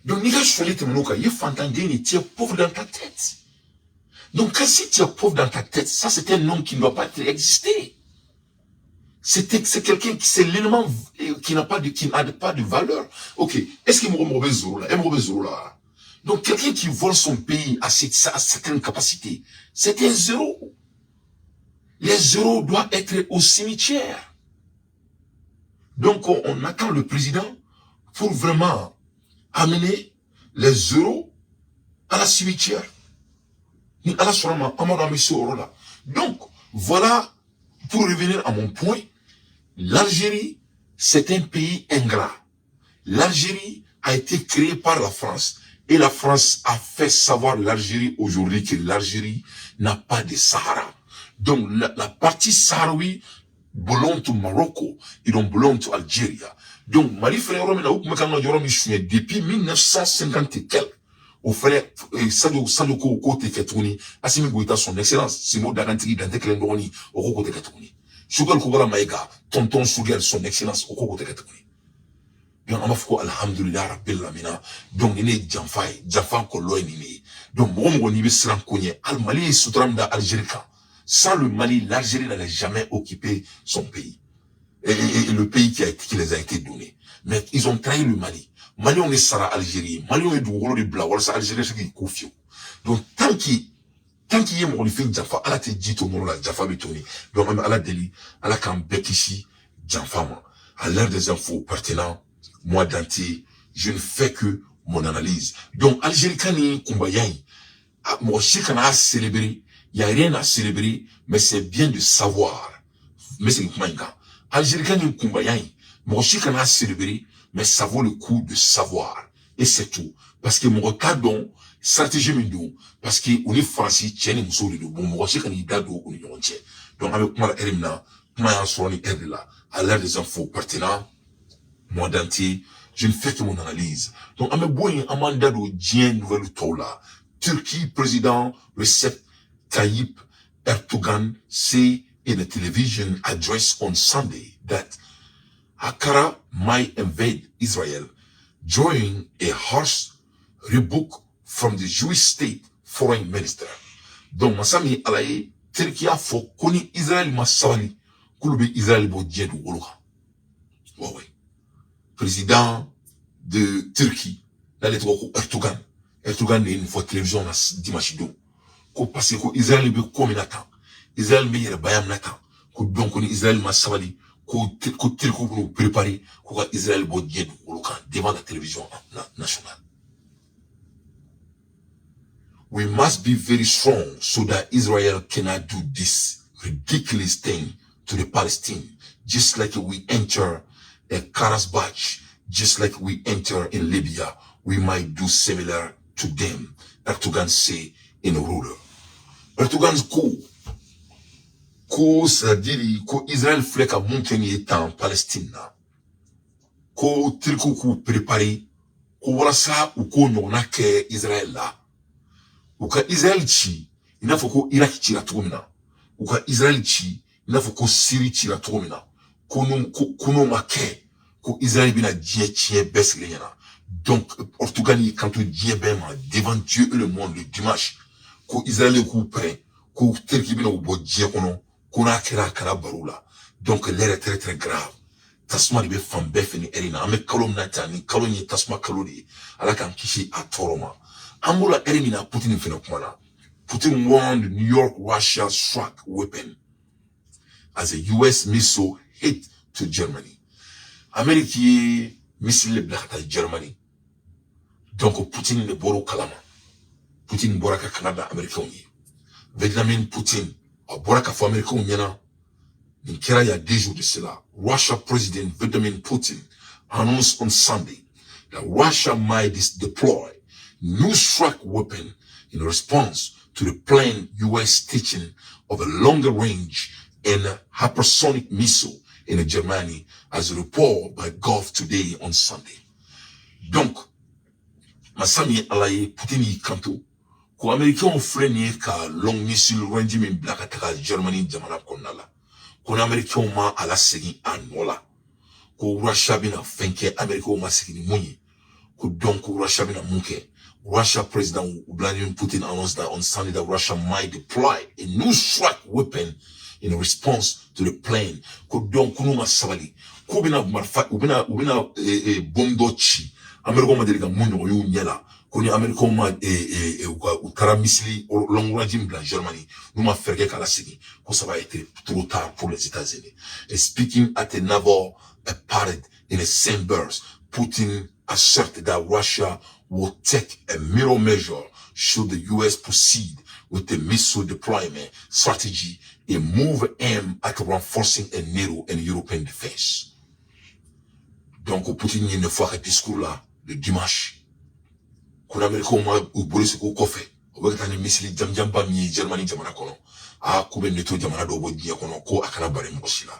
Donc, tu es pauvre dans ta tête. Donc, si tu es pauvre dans ta tête, ça c'est un homme qui ne doit pas exister. C'est quelqu'un qui c'est l'élément qui n'a pas de valeur. Ok, est-ce qu'il me là? Donc quelqu'un qui vole son pays à certaines capacités, c'est un zéro. Les zéros doivent être au cimetière. Donc on attend le président pour vraiment amener les zéros à la cimetière. Donc voilà, pour revenir à mon point, l'Algérie, c'est un pays ingrat. L'Algérie a été créée par la France. Et la France a fait savoir l'Algérie aujourd'hui que l'Algérie n'a pas de Sahara. Donc la partie saharaoui belong to Morocco et donc belong to Algérie. Donc Mali frère depuis 1950 et quelques. Au frère Sadoko côté Ketouni, Assimi Goïta son excellence, Simo Darantigi Dante Klendoroni, au côté Ketouni. Sugal Kogala Maïga, tonton Sugal son excellence, au côté Ketouni. Donc on va faire alhamdulillah rabbil alamin. Donc il est Janfa Kolo ni. Donc mon niveau sera connu. Al Mali est soutram da Algérie. Sans le Mali, l'Algérie n'allait jamais occuper son pays. Et le pays qui les a été donné. Mais ils ont trahi le Mali. Mali on est Sara Algérie. Mali on est du rôle de blanc. Voilà Algérie c'est qui confie. Donc tant qu'il y a mon fait Janfa, ala te dit au nom la Janfa betoni. Donc même ala deli, ala kan bekishi Janfa à l'heure des infos pertinents. Moi, Dante, je ne fais que mon analyse. Donc, Algérie, quand il y a un moi, je sais qu'on a célébré, il n'y a rien à célébrer, mais c'est bien de savoir. Mais c'est comment il y a. Algérie, quand il y a un moi, je sais qu'on a célébré, mais ça vaut le coup de savoir. Et c'est tout. Parce que mon recadon, stratégie mindo, parce que on est français, tiens, nous sommes de bon, moi, je sais qu'on est d'ado, on est entier. Donc, avec moi, la Erimna, comment il y a un soin de là, à l'heure des infos pertinents, moi d'entier, je ne fais que mon analyse. Donc, à me boire un mandat de Dien Nouvelle Toula, Turquie, président Recep Tayyip Erdogan say in a television address on Sunday that Ankara might invade Israel, drawing a harsh rebuke from the Jewish state foreign minister. Donc, Masami Alaye, Turquie a fo koni Israël masawali, kulube Israël bo Dien du Woloka. Ouais. Président de Turquie, là les trois Erdogan. Erdogan est une fois télévision dimanche do. Ko parce que Israël be comme natan. Israël be yere bayam natan. Ko donc on Israël ma savali. Ko Turquie pour préparer ko Israël bo dien devant la télévision nationale. We must be very strong so that Israel cannot do this ridiculous thing to the Palestinians, just like we enter a Karasbach, just like we enter in Libya, we might do similar to them. Erdogan say in a ruler. Erdogan's c'est-à-dire que Israël fait qu'à monter en Palestine, que Turquie ko préparer, que voilà ça ou qu'on n'en a que Israël là, ou que Israël chi, il n'a faut que Irak tire à tourmina, ou que Israël chi, il n'a faut que Syrie tire à tourmina, qu'on marqué, que Israël bina dien baisse les yana. Donc, Portugal, quand on dit devant Dieu et le monde le dimanche, que Israël est prêt, que Turquie bina au bout dien qu'on a kera kara baroula. Donc, l'air est très très grave. Tasma libe fam befeni erina, ame kalom natani, kalonye tasma kalori, alaka kishi atoroma. Amula erimina Putin fina kumana. Putin warned New York, Russia struck weapon as a US missile hit to Germany. Ameriki missile blakata Germany. Donc Putin ne boro kalama. Putin boraka Canada Americain yi. Vladimir Putin a boraka fo Americain yana. Ninkera ya 2 jours de cela. Russia President Vladimir Putin announced on Sunday that Russia might deploy new strike weapon in response to the planned US teaching of a longer range and hypersonic missile in Germany, as reported by Gulf Today on Sunday. Donc, Masami Alaye Putin kanto, ko Americain freni ka long missile range min blakataka Germany jamana konala. Ko Americain ma ala segi anola. Ko Russia bina fenke Americain ma segi ni munyi. Ko donc Russia bina munke. Russia President Vladimir Putin announced that on Sunday that Russia might deploy a new strike weapon in response to the plane. Donc, kunuma sabali. Kubina marfa, ubina bomdochi. Amerika madeliga munyo yu nyela. Kuni Amerika ma utara misli long range blanc Germany. Numa ferge kala sigi. Ko ça va être trop tard pour les États-Unis. Speaking at a naval parade in the same burst, Putin asserted that Russia will take a mirror measure should the U.S. proceed with the missile deployment strategy, a move aimed at reinforcing a NATO and European defense. Donc, Poutine une fois que discours là, le dimanche, qu'on Amérique ou Boris ou Kofe, ou bien que missile jamjamba mi Germany jamana kono, a kube neto jamana do bodia kono ko akana bare mbosila.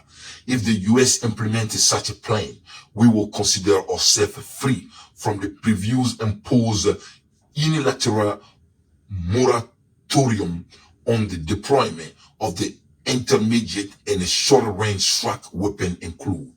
If the U.S. implements such a plan, we will consider ourselves free from the previews imposed unilateral moratorium on the deployment of the intermediate and short-range strike weapon include.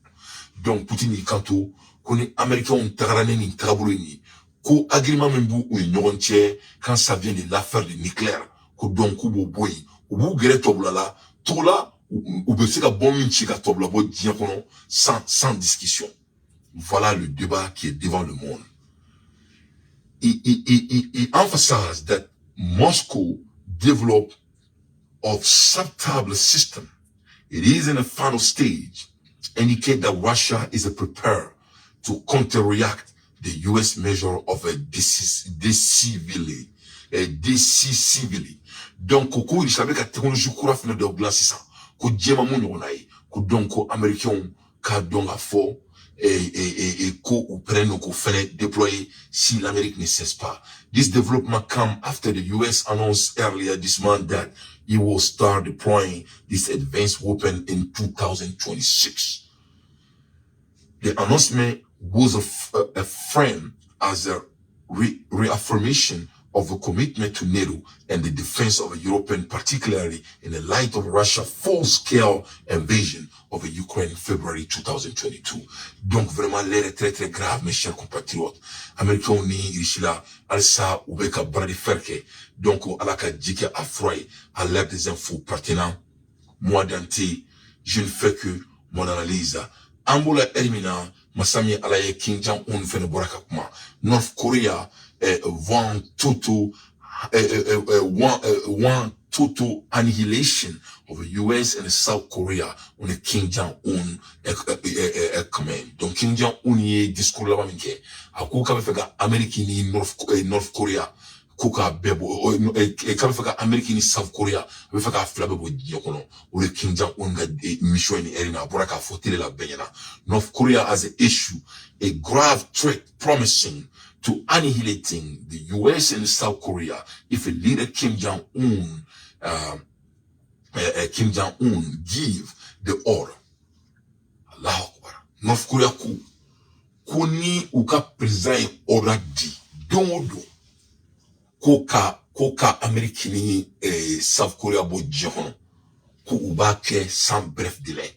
Donc, Poutine y kanto, koni Américains tagarane ni taburini, ko agreement membu ou nyorontier, quand ça vient de l'affaire du nucléaire, ko donc ko boy, ou gere toblala, tout là, ou besika bon minchika toblabo diakono, sans discussion. Voilà le débat qui est devant le monde. He emphasized that Moscow developed a subtable system. It is in the final stage, indicate that Russia is prepared to counter-react the U.S. measure of a decisively. Donc, koko il savait que la technologie coura fin de glace ça. Ko djema mun yonai, ko donc américain ka donc a fort et ko ou prenne ko fait déployer si l'Amérique ne cesse pas. This development come after the U.S. announced earlier this month that it will start deploying this advanced weapon in 2026. The announcement was a frame as a reaffirmation of a commitment to NATO and the defense of Europe, particularly in the light of Russia's full-scale invasion of Ukraine in February 2022. Donc vraiment l'air est très très grave, mes chers compatriotes. Américains ni Irishila, Alsa Ubeka Brady Ferke, donc Alaka Djike Afroy, à l'air des infos pertinents. Moi Dante, je ne fais que mon analyse. Ambola Elimina, Masami Alaye King Jong-un fait le Borakakuma. North Korea, want total annihilation of the U.S. and South Korea on the Kim Jong-un command. Donc Kim Jong-un y discours là-bas minke. A kuka befeka America ni North Korea. Kuka bebo kabe feka America ni South Korea. Befeka flabebo yokono. O le Kim Jong-un ga mission ni erina boraka fotile la benyana. North Korea has an issue, a grave threat promising to annihilating the U.S. and South Korea if a leader Kim Jong-un give the order. Allahu Akbar. North Korea kuni uka preside order di domodo koka Amerikini South Korea bo jihono ku ubake sans bref delay.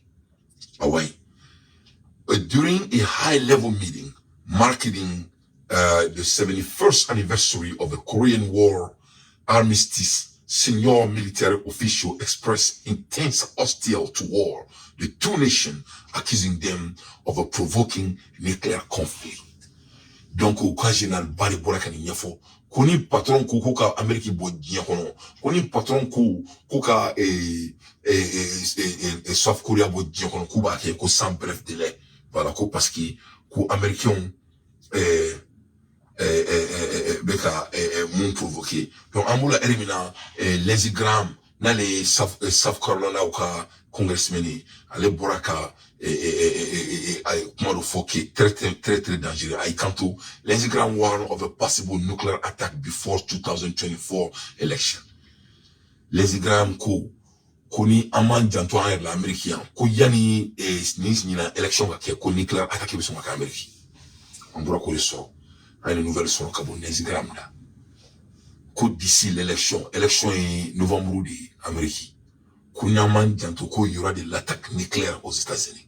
Away. During a high-level meeting marketing the 71st anniversary of the Korean War armistice, senior military official expressed intense hostility to war, the two nations accusing them of a provoking nuclear conflict. Donc, occasionnel bari boraka ni nyafo, koni patron kuka Ameriki bo diakono, koni patron kuka South Korea bo diakono kuba ke ko sans bref délai, voilà ko parce que ko américain beka mon provoqué. Donc amoula elimina les grammes na les South Carolina ou ka congressmen ale boraka comment le faut qui très dangereux. I can't les grammes warn of a possible nuclear attack before 2024 election. Les grammes koni aman janto an l'américain ko yani ni na election ko nuclear attack bi so ka Amérique. On doit ko so à une nouvelle sur le Cabon Nézigram là. Côte d'ici l'élection est novembre d'Amérique. Kounyaman Diantoko, il y aura de l'attaque nucléaire aux États-Unis.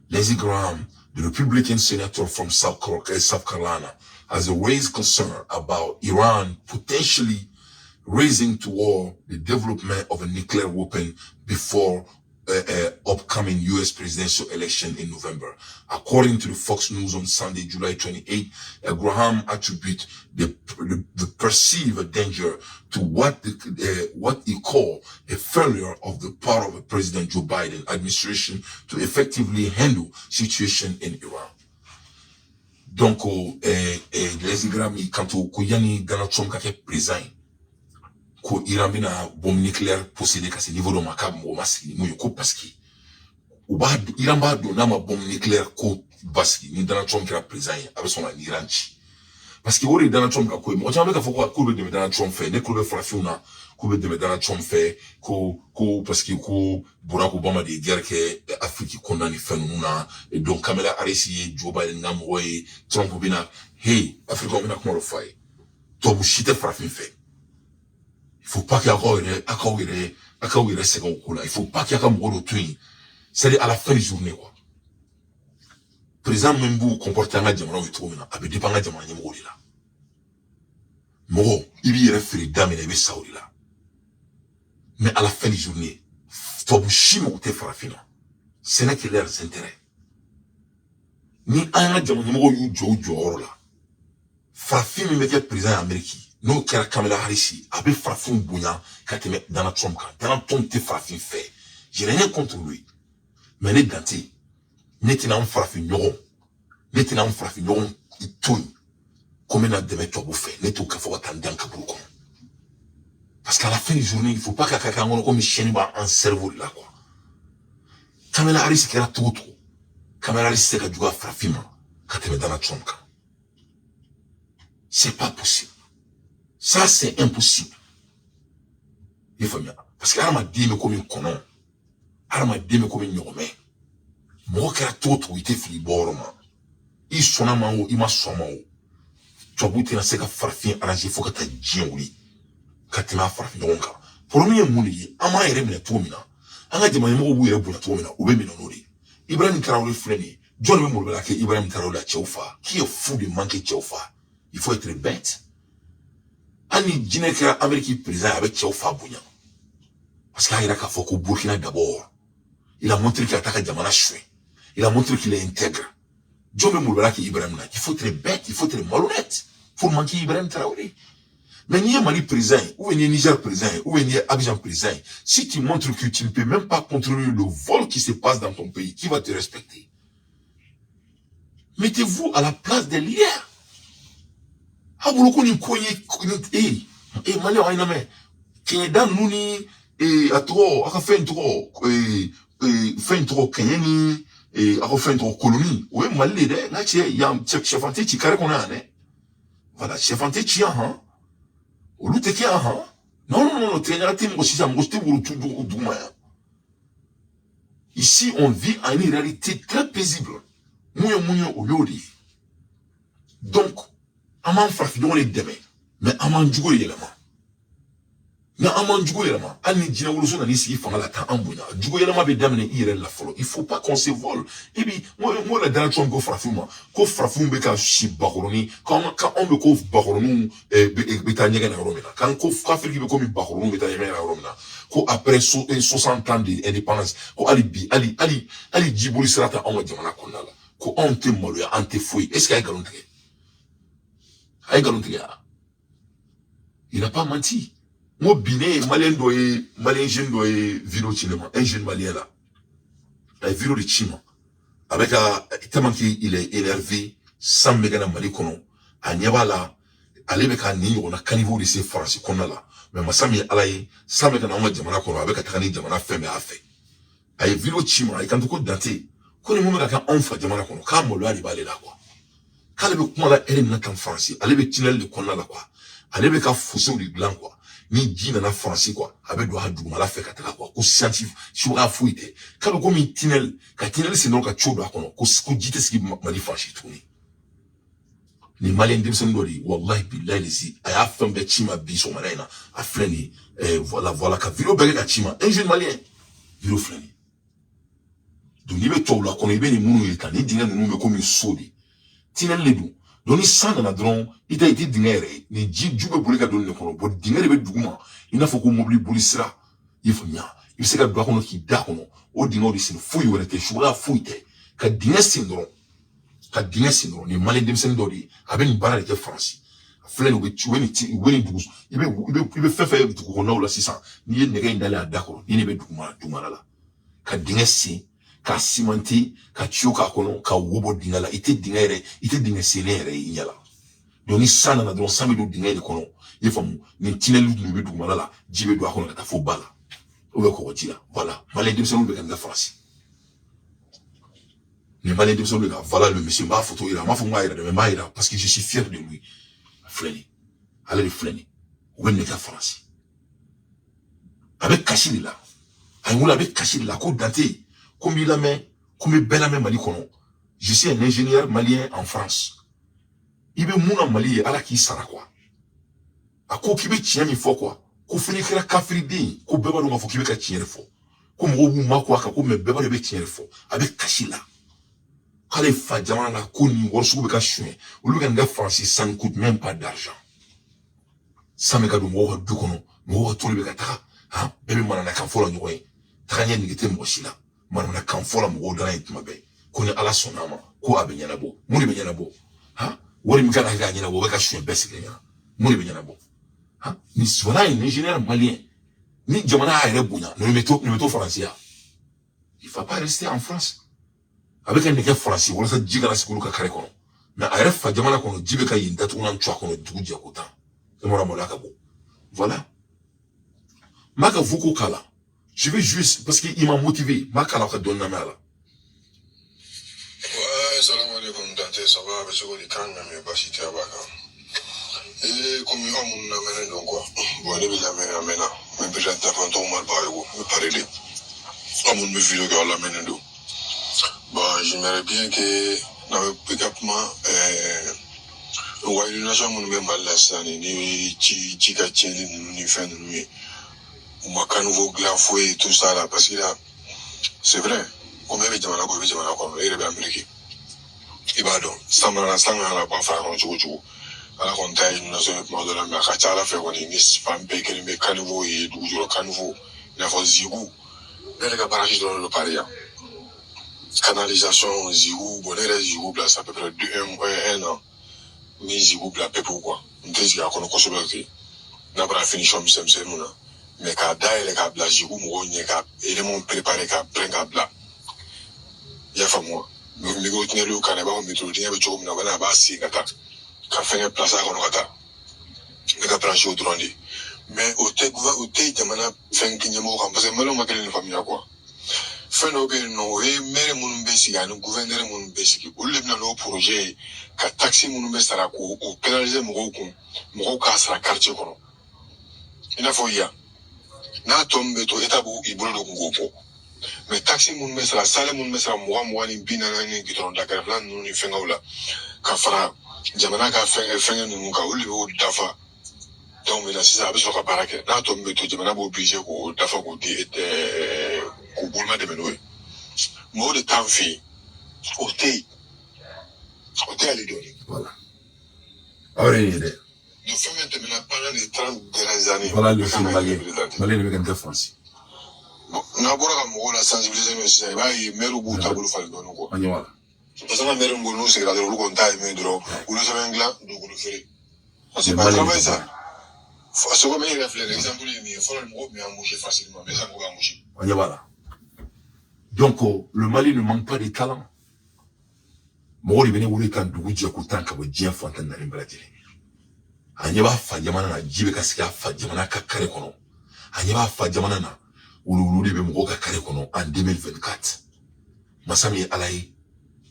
Nézigram, the Republican senator from South Carolina, has raised concern about Iran potentially raising to war the development of a nuclear weapon before upcoming U.S. presidential election in November. According to the Fox News on Sunday, July 28, Graham attributed the perceived danger to what he called a failure of the part of the President Joe Biden administration to effectively handle situation in Iran. Donc, les Igrami, quand au yani Donald Trump kake président, ko Iran bina bombe nucléaire possédée qu'à ce niveau de makab mo masiki mo yoko parce que Iran ba do na ma bombe nucléaire ko baski ni Donald Trump qui a président avec son Iran chi parce que wori Donald Trump ka ko mo jambe ka foko ko be de Donald Trump fait ne ko be frafuna ko be de Donald Trump fait ko parce que ko Barack Obama de guerre que Afrique condamne fenuna et donc Kamala Harris Joe Biden na mo Trump bina hey Afrique on bina ko le fait to bushite frafin fait. Il faut pas qu'il y ait second coup là. Il faut pas qu'il y ait un mot de c'est à la fin de la journée, quoi. Président Membu comportement de diamant, il trouve, avec des pangas diamant, il mourit là. Moro, il y a référé dame et il saouli là. Mais à la fin de la journée, Tobushi m'a été farafina. C'est là qu'il a les intérêts. Ni un diamant, il m'a eu Joe là. Farafina me fait président américain. Nous, qui a Kamala Harris, avait farafin bouillant, quand il met Donald Trump, Donald Trump te farafin fait. J'ai rien contre lui. Mais les dantés, n'était un farafin yoron. N'était un farafin yoron, il tourne. Comme il a des mecs à bouffer, n'était aucun fois attendre d'un caboulcon. Parce qu'à la fin de journée, il faut pas qu'à quelqu'un comme chien en cerveau là, quoi. Kamala Harris, qui a tout. Kamala Harris, c'est qu'à jouer à farafin, quand il met Donald Trump. C'est pas possible. Ça, c'est impossible. Il faut bien. Parce qu'elle m'a dit, mais comme une conne. Elle m'a dit, mais comme une yomé. Moi, qui a tout, il était fini, boroma. Il sonna mao, il m'a sonné mao. Tu as bouté dans ce cas, farfin, arrangé, il faut que tu aies dit, oui. Quand tu m'as farfin, donc. Pour le moment, mouli, à ma erreur, mais tout, mina. À la demande, moi, où il est pour la tout, mina, ou bien, minonori. Ibrahim Traoré, freiné. John Moulbela, qui Ibrahim Traoré, la tchaufa. Qui est fou de manquer tchaufa? Il faut être bête. Ani dîner que l'Amérique président avec Tchao Bouyan. Parce qu'il a fait qu'au Burkina d'abord. Il a montré qu'il attaque Djamana Choué. Il a montré qu'il est intègre. Dieu me moulera qui Ibrahim là. Il faut être bête, il faut être malhonnête. Pour manquer Ibrahim Traoré. Mais ni Mali président, ou ni Niger président, ou ni Abidjan président, si tu montres que tu ne peux même pas contrôler le vol qui se passe dans ton pays, qui va te respecter? Mettez-vous à la place des leaders. Ah, vous le connaissez, Mali, on a nommé. Kenya Nuni, à trop, à fait un trop, Kenyani, à fait un trop colonie. Oui, Mali, là, il y a un chef anté, qui carré qu'on a, hein. Voilà, chef anté, qui a, hein. Au lieu de qui a, hein. Non, t'es un team aussi, ça m'a tout du Ici, on vit à une réalité très paisible. Mouyo, au yodi. Donc, aman farfidon les demain mais aman djugo yelama na aman djugo yelama ani dina wuluso na nisi fanga la ta ambunya djugo yelama be damne irel la folo il faut pas qu'on se vole et puis moi la Donald Trump go farfuma ko farfum be ka shi bakoroni quand on me ko bakoronu be ta nyega na romina quand ko Afrique be ko mi bakoronu be ta nyega na romina ko après 60 ans d'indépendance ko ali djibuli srata on jamana konala ko on te molo on te fouille est-ce qu'il y a garantie? Il n'a pas menti. Moi, biné, malien jeune doye, vidéo cinéma, un jeune malien là. La vidéo de Chima. Avec tellement qu'il est énervé, sans méga mali kono. A nyaba là, allez avec un nid, on a caniveau de ces français qu'on a là. Mais ma sami alaye, sans méga na jamana kono, avec un trani jamana fait mais a fait. A vidéo Chima, avec un tout coup daté. Qu'on est moment qu'un enfant jamana kono, quand mon loi est là quoi. Quand elle veut comment la elle est en français, elle veut tunnel de qu'on a là quoi. Elle veut qu'à fousser du blanc quoi. Ni dit dans la français quoi. Avec doit du mal à faire qu'à quoi. Au scientifique, sur la fouille. Quand on comme tunnel, quand tunnel c'est donc à chaud là qu'on dit ce qui m'a dit fâché tourner. Les Maliens de Sandori, wallahi billahi les a fait un bêtiment biso malina, a flané, voilà qu'à vidéo belle à Chima, un jeune malien, vidéo flané. Donc il veut tout là qu'on est bien les mounous et t'as ni dingue nous me comme une saudi. Tinel les dou Donc ni san nana dɔrɔn i ta iti dingɛ yɛrɛ ni ji ju bɛ boli ka don nin kɔnɔ bon dingɛ de bɛ duguma i n'a fɔ ko mobili boli sira i faamuya i bɛ se ka don a kɔnɔ k'i da kɔnɔ o dingɛw de sen foyi wɛrɛ tɛ suguya foyi tɛ ka dingɛ sen dɔrɔn nin mali denmisɛnnin dɔ de ye a bɛ nin baara de kɛ faransi a filɛ nin u bɛ nin dugu i bɛ fɛn fɛn dugu kɔnɔnaw la sisan n'i ye nɛgɛ in dalen a da kɔrɔ ni ne bɛ dugumana la ka dingɛ sen ka simanti ka ciyo k'a kɔnɔ ka wo bɔ dingɛ la i tɛ dingɛ senlen yɛrɛ i ɲɛ la donc ni san nana dɔrɔn san bɛ don dingɛ de kɔnɔ i faamu nin tinɛli ninnu bɛ dugumana la ji bɛ don a kɔnɔ ka taa fo ba la ou bien kɔgɔji la voilà maliyɛn denmisɛnninw bɛ ka nin kɛ faransi nin maliyɛn denmisɛnninw bɛ ka voilà le monsieur n b'a photo yira n b'a fɔ n b'a yira dɛ mais n b'a yira parce que je suis fier de lui filɛ nin ale de filɛ nin u bɛ nin kɛ faransi a bɛ kasi de la a ye wuli a bɛ kasi de la ko dante comme il a mis, comme il bel Mali kono. Je suis un ingénieur malien en France. Il be mouna Mali ala ki sara quoi. A ko ki be tien mi fo quoi. Ko fini kira kafiri din, ko beba do fo ki be ka tien fo. Ko mo wu ma quoi ka ko me beba be tien fo. Avec kashila. Kale fa jamana la ko ni worsu be ka chuen. O lu kan ga France ça ne coûte même pas d'argent. Ça me ka do mo du kono, mo to le be ka ta. Ha, bebe manana kan fo la nyoy. Tanya ni gete mo sila. Manana kan fo la mo dana ituma be. Ko ni ala sonama, ko abenyana bo. Muni be nyana bo. Ha? Wori mi kana ga nyana bo be ka chuen be sikenya. Muni be nyana bo. Ha? Ni voilà un ingénieur malien. Ni jamana a yɛrɛ bonya. Ne me to français. Il va pas rester en France. Avec un nègre français, wala sa jiga na sikulu ka kare kono. Mais a yɛrɛ fa jamana kono jibe ka yinda to na ntwa kono dugu je ko tan. E mora mola ka bo. Voilà. Maka vuko kala. Je vais juste parce qu'il m'a motivé. Maka la ka donna mala. Ouais, salam alaikum Dante, ça va avec ce que les cannes mais pas si tu as pas. Et comme il y a mon amène donc quoi. Bon, il est la amène. Mais déjà t'as pas ton mal par ego, me parler. À mon vidéo que l'amène donc. Bah, j'aimerais bien que dans le pick-up ouais, il y a des gens qui ont mal la scène, ni chica chili, ni fin de nuit. Ou ma canouveau glafoué, tout ça là, parce que là, c'est vrai, comme il y a des gens qui ont il est américain. Et bah donc, ça m'a la pas faire un jour. Alors qu'on taille une nation de la mer, à la faire on est spam bacon, mais canouveau et 12 jours canouveau, il y a un zigou. Mais les gars, barrage dans le Paris. Canalisation, zigou, bon, les zigou, là, ça peut près un an. Mais zigou, là, peu quoi. On dit qu'il y a qu'on a consommé, n'a pas fini, c'est nous, là. Mais quand d'ailleurs, les gars, zigou, moi, il y a éléments préparés, plein de bla. Il y a fait moi. Mais le gros tenir le canaba, on met tout le temps, avec tout le monde, on a basé, quand fait un place à Ronogata. Les gars, branché au drone. Mais au thé, il y a un fait qu'il y a un parce que moi, on m'a donné une famille à quoi. Fait no be no e mere munun be siga no gouverneur munun be sigi o le na no projet ka taxi munun be sara ko o pénaliser mo ka sara quartier kono ina fo ya na tombe to eta bu ibolo do ngopo mais taxi munun be sara sale munun be sara mo ni binana ni gitron da ka plan no ni fenga wala ka fara jamana ka fenga no ka o le o dafa donc mais là c'est ça be so ka barake na tombe to jamana bo obligé ko dafa ko di ko bolma de menowe mo de temps fi hôtel ali doni voilà ahora ni idée nous faisons maintenant pendant les 30 dernières années voilà le film malien le gars de France na bora ka mo la sensibiliser mais c'est ba y meru bu tabulu fal don ko ani wala parce que meru ngolo c'est la lu ko taille mais dro ou le semaine gla do ko le faire c'est pas travail ça faut comme il réfléchit exemple il faut le mo mais embaucher facilement mais ça ko embaucher ani wala. Donc, le Mali ne manque pas de talent. Mori bene wuli kan dugu je ko tan ka bo je fontan na limbala jere. Anya ba fa jamana na jibe ka sika fa jamana ka kare kono. Anya ba fa jamana na wulu de be mo ka kare kono en 2024. Masami alai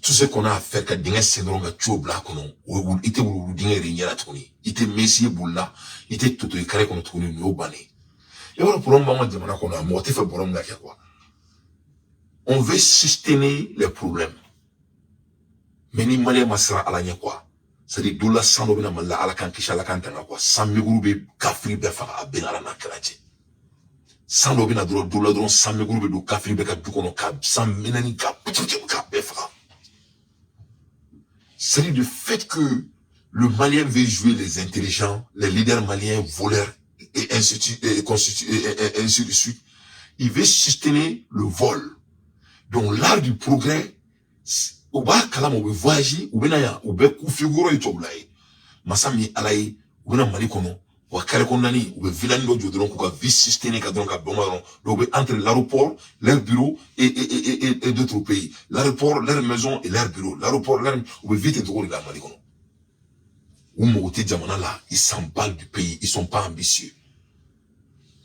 tout ce qu'on a à faire ka dinga senoro ga chobla kono. O ite wulu dinga rinyara toni. Ite Messi bulla, ite toto kare kono toni no bane. Et voilà pour moi jamana kono mo te fa borom ga quoi. On veut soutenir les problèmes. Mais ni malais masra ala nya quoi. C'est-à-dire doula sando bina mala ala kan kisha ala kan tanga quoi. Samiguru be kafri be fa abengala na kraje. Sando bina doula dron samiguru be do kafri be ka dukono ka samina ni ka putu ka be fa. C'est le fait que Le Malien veut jouer les intelligents, les leaders maliens, voleurs, et ainsi de suite. Il veut soutenir le vol. Donc, l'art du progrès, au bas, kalam, on veut voyager, ou bien, on veut configurer le job là. Masami, alaï, ou bien, mali kono, ou à kare kondani, ou bien, vilain d'eau, donc, on va vite soutenir, donc, entre l'aéroport, leur bureau, et d'autres pays. L'aéroport, leur maison, et leur bureau. L'aéroport, leur, ou bien, vite, et drôle, là, mali kono. Ou Mogoté Djamana là, ils s'emballent du pays, ils sont pas ambitieux.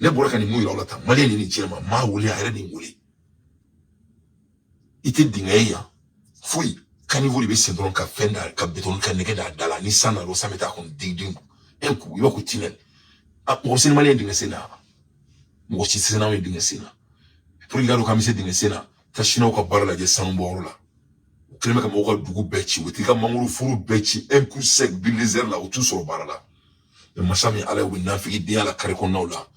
Les Borakani Mouy là, ta Malien ni Tchema, ma oulé, aéré ni oulé. Ite dingaïa, fouille, kanivou libe syndrome ka fenda, ka béton, ka nege da dala, ni sana lo sa meta kon ding ding. Un coup, il va continuer. Ah, mon c'est Malien dingasena. Mon c'est Sénat dingasena. Pour regarder comme c'est dingasena, ta chino ka barla de sanboro là. Kelema ka moka dugu bechi, wetika manguru furu bechi, un coup sec, bilizer là, tout sur le bar là. Le machami ala ou nafiki dia la karekona là.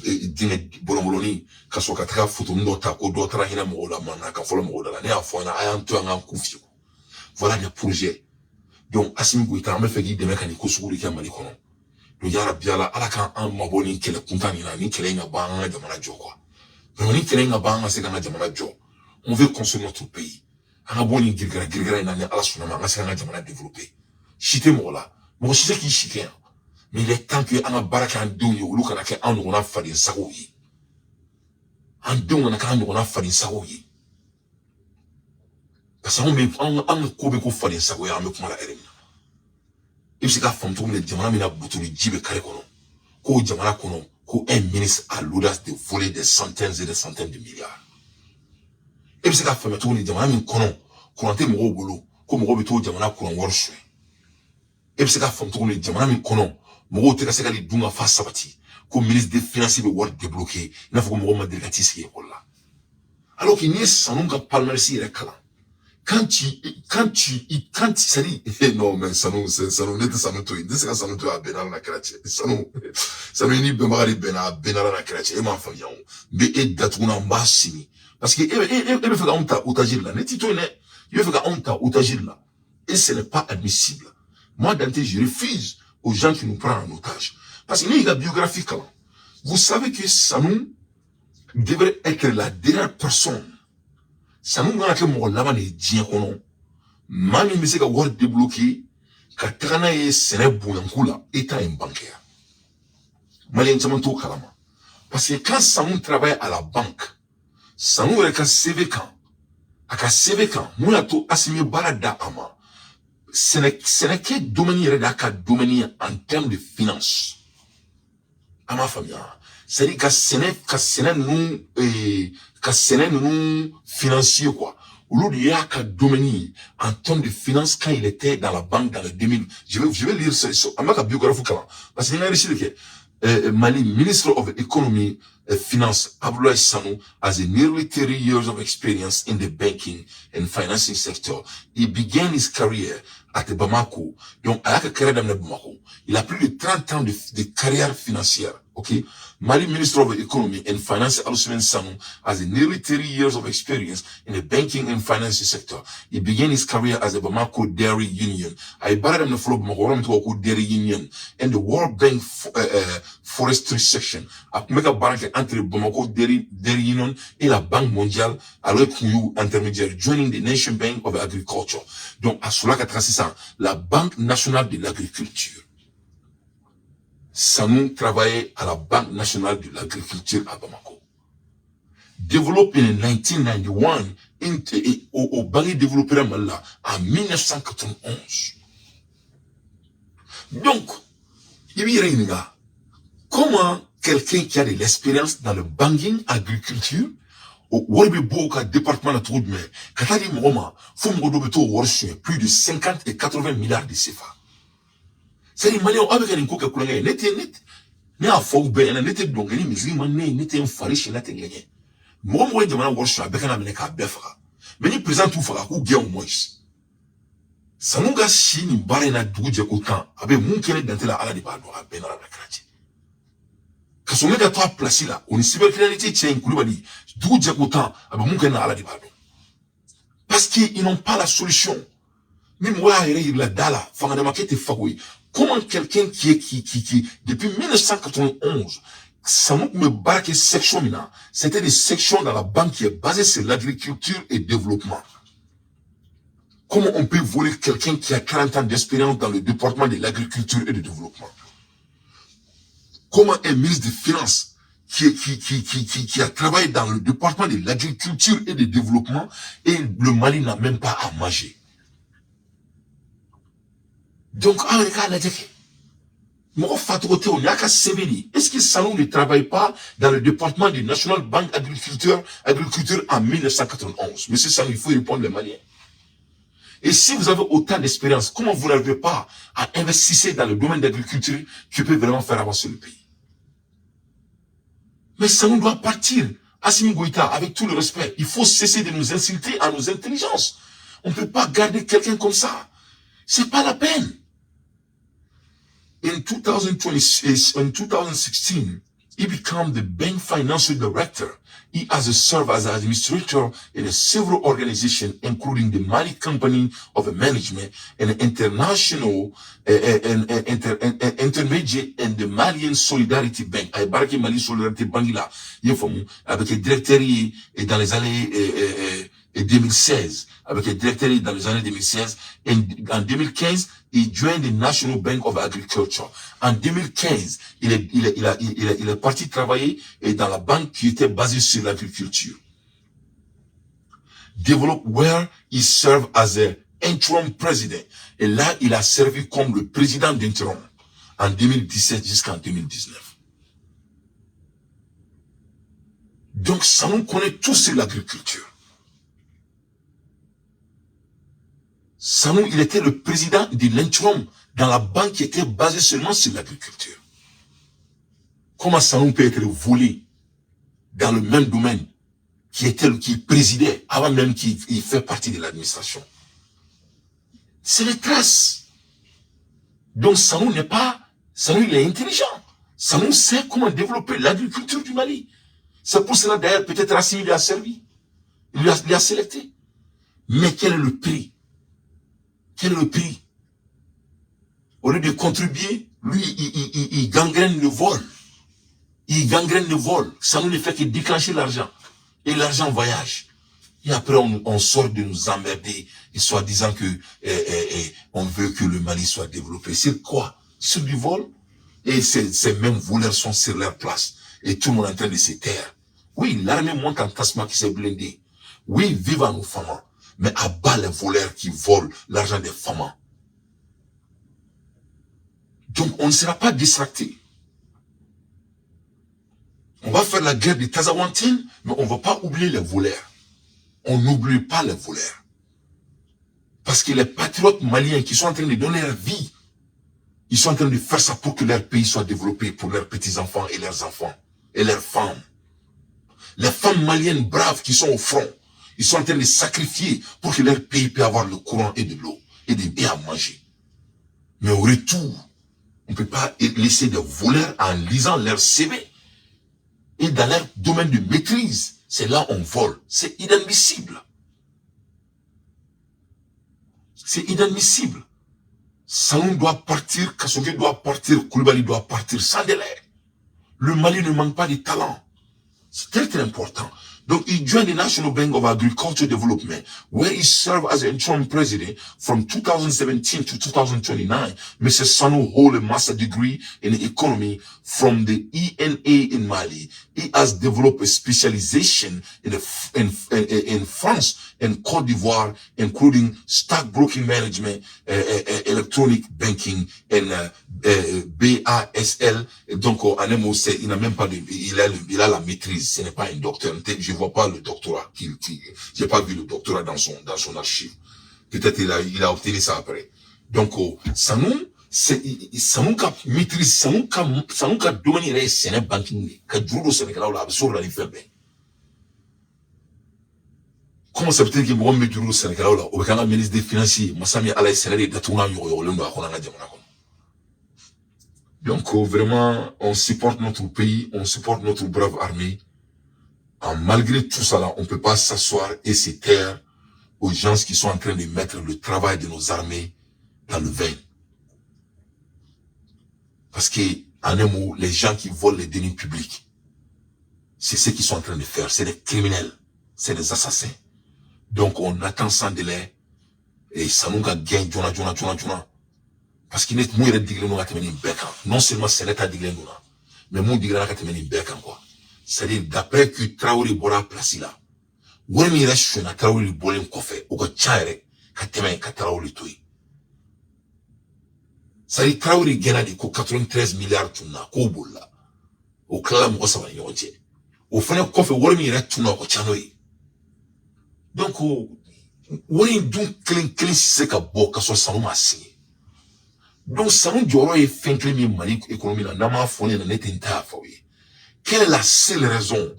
Dine bolomoloni, kaso kataka photo ndota, ko dotra hina mola mana, ka fola mola là. Ne a fona, ayanto anga kufio. Voilà des projets. Donc, Assimi Goïta, me fait guider mécanique, kousou, qui a malikono. Le yara biala, ala kan an maboni, kele kuntani na, ni kele nga banga jamana jo quoi. Mais ni kele nga banga, c'est kana jamana jo. On veut construire notre pays. Anga boni girgra inane ala sunama anga sanga jamana développer. Chité mola. Mo chité ki chité. Mais il est temps que anga baraka en donyo ulu kana ke an ngona fadi sago yi. En donyo na kana ngona fadi sago yi. Parce qu'on me an ko be ko fadi sago ya me kuma la erem. Ibsi ka fam to me jamana mina butuli jibe kare kono. Ko jamana kono ko un ministre a l'audace de voler des centaines et des centaines de milliards. Et puis c'est qu'à faire tout le jamana min kono kurante mo bolo ko mo be to jamana kuran worshwe et puis c'est qu'à faire tout le jamana min kono mo te ka se ka li dunga fa sabati ko ministre des finances be word débloqué na faut mo ma delgati si là alors qu'il n'y a sans ka palmer si rekala quand ça dit non mais ça nous net ça nous to c'est ça nous to a benal na krache ça nous ni be magari benal na krache e ma fa yawo be e datuna mbasini. Parce que, il veut faire un tas outagir là. Il veut faire un tas outagir là. Et ce n'est pas admissible. Moi, Dante, je refuse aux gens qui nous prennent en otage. Parce qu'il y a biographique là. Vous savez que Sanou devrait être la dernière personne. Sanou, on a que mon lama ne dit qu'on Mami, mais c'est qu'à voir débloquer, qu'à trana et séné bouyankou là, état un bancaire. Malien, ça m'en kalama. Parce que quand Sanou travaille à la banque, Sanou reka CV kan. Aka CV kan. Muna to asimi barada ama. Sénéké domaine yere da ka domaine en termes de finance. Ama famia. C'est-à-dire ka Séné nous financier quoi. Au lieu de ya ka domaine en termes de finance quand il était dans la banque dans le 2000. Je vais lire ça. Amaka biographie kala. Parce qu'il y a réussi que Mali, Minister of Economy, Finance, Abdoulaye Sanou has a nearly 30 years of experience in the banking and financing sector. He began his career at Bamako. Donc, à la carrière de Bamako, il a plus de 30 ans de carrière financière. Ok? Mali Minister of Economy and Finance, Abdoulaye Sanou has a nearly 30 years of experience in the banking and financing sector. He began his career as a Bamako Dairy Union. I barred him the floor Bamako Dairy Union and the World Bank Forestry Section. I make a bank entre Bamako Dairy Union et la Banque mondiale avec Kouyu intermédiaire, joining the Nation Bank of Agriculture. Donc, à cela qu'a tracé ça, la Banque nationale de l'agriculture. Sanou travaillait à la Banque nationale de l'agriculture à Bamako. Développé en 1991 au Bali développeur Mala en 1991. Donc, il y a comment quelqu'un qui a de l'expérience dans le banking, agriculture, au département de Troudme, quand il dit Moma, faut me plus de 50 et 80 milliards de CFA. C'est les Maliens avec un coup que ne a faux ben, n'était donc ni musulman, n'était un fariche, n'était gagné. Moi, de ma worship, avec un américain befra. Mais il présente tout fera, ou bien au moins. Ça nous gâche si nous barrena d'où autant, avec mon kéré d'entrer à la débat, à ben à la crête. Quand on est à toi placé là, on est cybercriminalité, tiens, Koulibaly, d'où autant, avec mon kéré à la débat. Parce qu'ils n'ont pas la solution. Comment quelqu'un qui, depuis 1991, c'était des sections dans la banque qui est basée sur l'agriculture et le développement. Comment on peut voler quelqu'un qui a 40 ans d'expérience dans le département de l'agriculture et du développement? Comment un ministre des Finances qui a travaillé dans le département de l'agriculture et du développement et le Mali n'a même pas à manger? Donc, est-ce que Salon ne travaille pas dans le département du National Bank Agriculture en 1991? Monsieur Salon, il faut répondre les Maliens. Et si vous avez autant d'expérience, comment vous n'arrivez pas à investir dans le domaine d'agriculture qui peut vraiment faire avancer le pays? Mais Salon doit partir. Assimi Goïta, avec tout le respect, il faut cesser de nous insulter à nos intelligences. On ne peut pas garder quelqu'un comme ça. C'est pas la peine. In 2016, he became the bank financial director. He has served as an administrator in several organizations, including the Mali Company of Management and international intermediate and the Malian Solidarity Bank. Ay baraki Mali Solidarity Bank là, avec le directeur dans les années 2016, avec le directeur dans les années 2016. En 2015, il joined the National Bank of Agriculture. En 2015, il est parti travailler dans la banque qui était basée sur l'agriculture. Develop where he served as an interim president. Et là, il a servi comme le président d'interim en 2017 jusqu'en 2019. Donc, ça nous connaît tous sur l'agriculture. Sanou, il était le président de l'interim dans la banque qui était basée seulement sur l'agriculture. Comment Sanou peut être volé dans le même domaine qui présidait avant même qu'il fait partie de l'administration? C'est les traces. Donc Sanou il est intelligent. Sanou sait comment développer l'agriculture du Mali. C'est pour cela d'ailleurs peut-être Assimi lui a servi. Il a sélecté. Mais quel est le prix? Quel est le prix? Au lieu de contribuer, lui, il gangrène le vol. Il gangrène le vol. Ça nous ne fait que déclencher l'argent. Et l'argent voyage. Et après, on sort de nous emmerder, et soit disant que on veut que le Mali soit développé. C'est quoi? Sur du vol? Et ces mêmes voleurs sont sur leur place. Et tout le monde est en train de se taire. Oui, l'armée monte en tassement qui s'est blindé. Oui, vive à nos femmes. Mais abat les voleurs qui volent l'argent des femmes. Donc, on ne sera pas distracté. On va faire la guerre des Tazawantines, mais on ne va pas oublier les voleurs. On n'oublie pas les voleurs. Parce que les patriotes maliens qui sont en train de donner leur vie, ils sont en train de faire ça pour que leur pays soit développé pour leurs petits-enfants et leurs enfants et leurs femmes. Les femmes maliennes braves qui sont au front, ils sont en train de sacrifier pour que leur pays puisse avoir le courant et de l'eau et des biens à manger. Mais au retour, on ne peut pas laisser des voleurs en lisant leur CV et dans leur domaine de maîtrise. C'est là où on vole. C'est inadmissible. C'est inadmissible. Salon doit partir, Kassoké doit partir, Koulibaly doit partir sans délai. Le Mali ne manque pas de talent. C'est très très important. Donc, he joined the National Bank of Agriculture Development, where he served as an interim president from 2017 to 2029. Mr. Sanou holds a master's degree in economy from the ENA in Mali. He has developed a specialization in France and Côte d'Ivoire, including stockbroking management, electronic banking, and BASL. Donc, en un mot, il n'a même pas de, il a la maîtrise. Ce n'est pas un docteur. Je vois pas le doctorat. J'ai pas vu le doctorat dans son archive. Peut-être il a obtenu ça après. Donc, Sanou ka maîtrise, Sanou ka domaine il est Sénégal banking, ka judo Sénégal là, sur la liberté. Comment ça peut-être que moi me judo Sénégal là, au Canada ministre des Finances, Massami Alaï Sénégal d'atouna yo le ndo akona na jamana ko. Donc vraiment, on supporte notre pays, on supporte notre brave armée. Malgré tout ça là, on peut pas s'asseoir et se taire aux gens qui sont en train de mettre le travail de nos armées dans le vin. Parce que, en un mot, les gens qui volent les deniers publics, c'est ce qu'ils sont en train de faire. C'est des criminels. C'est des assassins. Donc, on attend sans délai. Et ça nous a gagné, Jona. Parce qu'il est mouillé de digler nous à te mener non seulement c'est l'état digler nous, mais mon digler à te mener quoi. C'est-à-dire, d'après que Traoré Bora place là, où est-ce qu'il reste sur la Traoré Bolem Kofé, ou que Tchaire, qu'à Traoré Toui. C'est-à-dire, Traoré Gena de 93 milliards tuna, Kobola, au Klam Rosa Yoje. Au fond, Kofé, où est-ce qu'il reste tuna, au Tchanoï. Donc, où est-ce que c'est qu'à Boka soit sans massi. Donc, ça nous dirait et fin que les Mali économie n'a pas fourni dans net interfawi. Quelle est la seule raison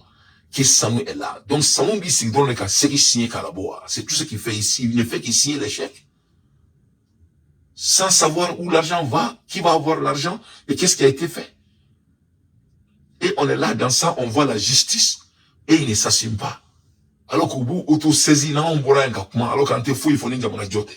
que Sanou est là? Donc, Sanou dit c'est dans le cas, c'est qu'il signe Kalaboa. C'est tout ce qu'il fait ici. Il ne fait qu'il signe l'échec. Sans savoir où l'argent va, qui va avoir l'argent et qu'est-ce qui a été fait. Et on est là, dans ça, on voit la justice et il ne s'assume pas. Alors qu'au bout, auto-saisi, on boit un gapement. Alors quand t'es fou, il faut n'importe quoi jote.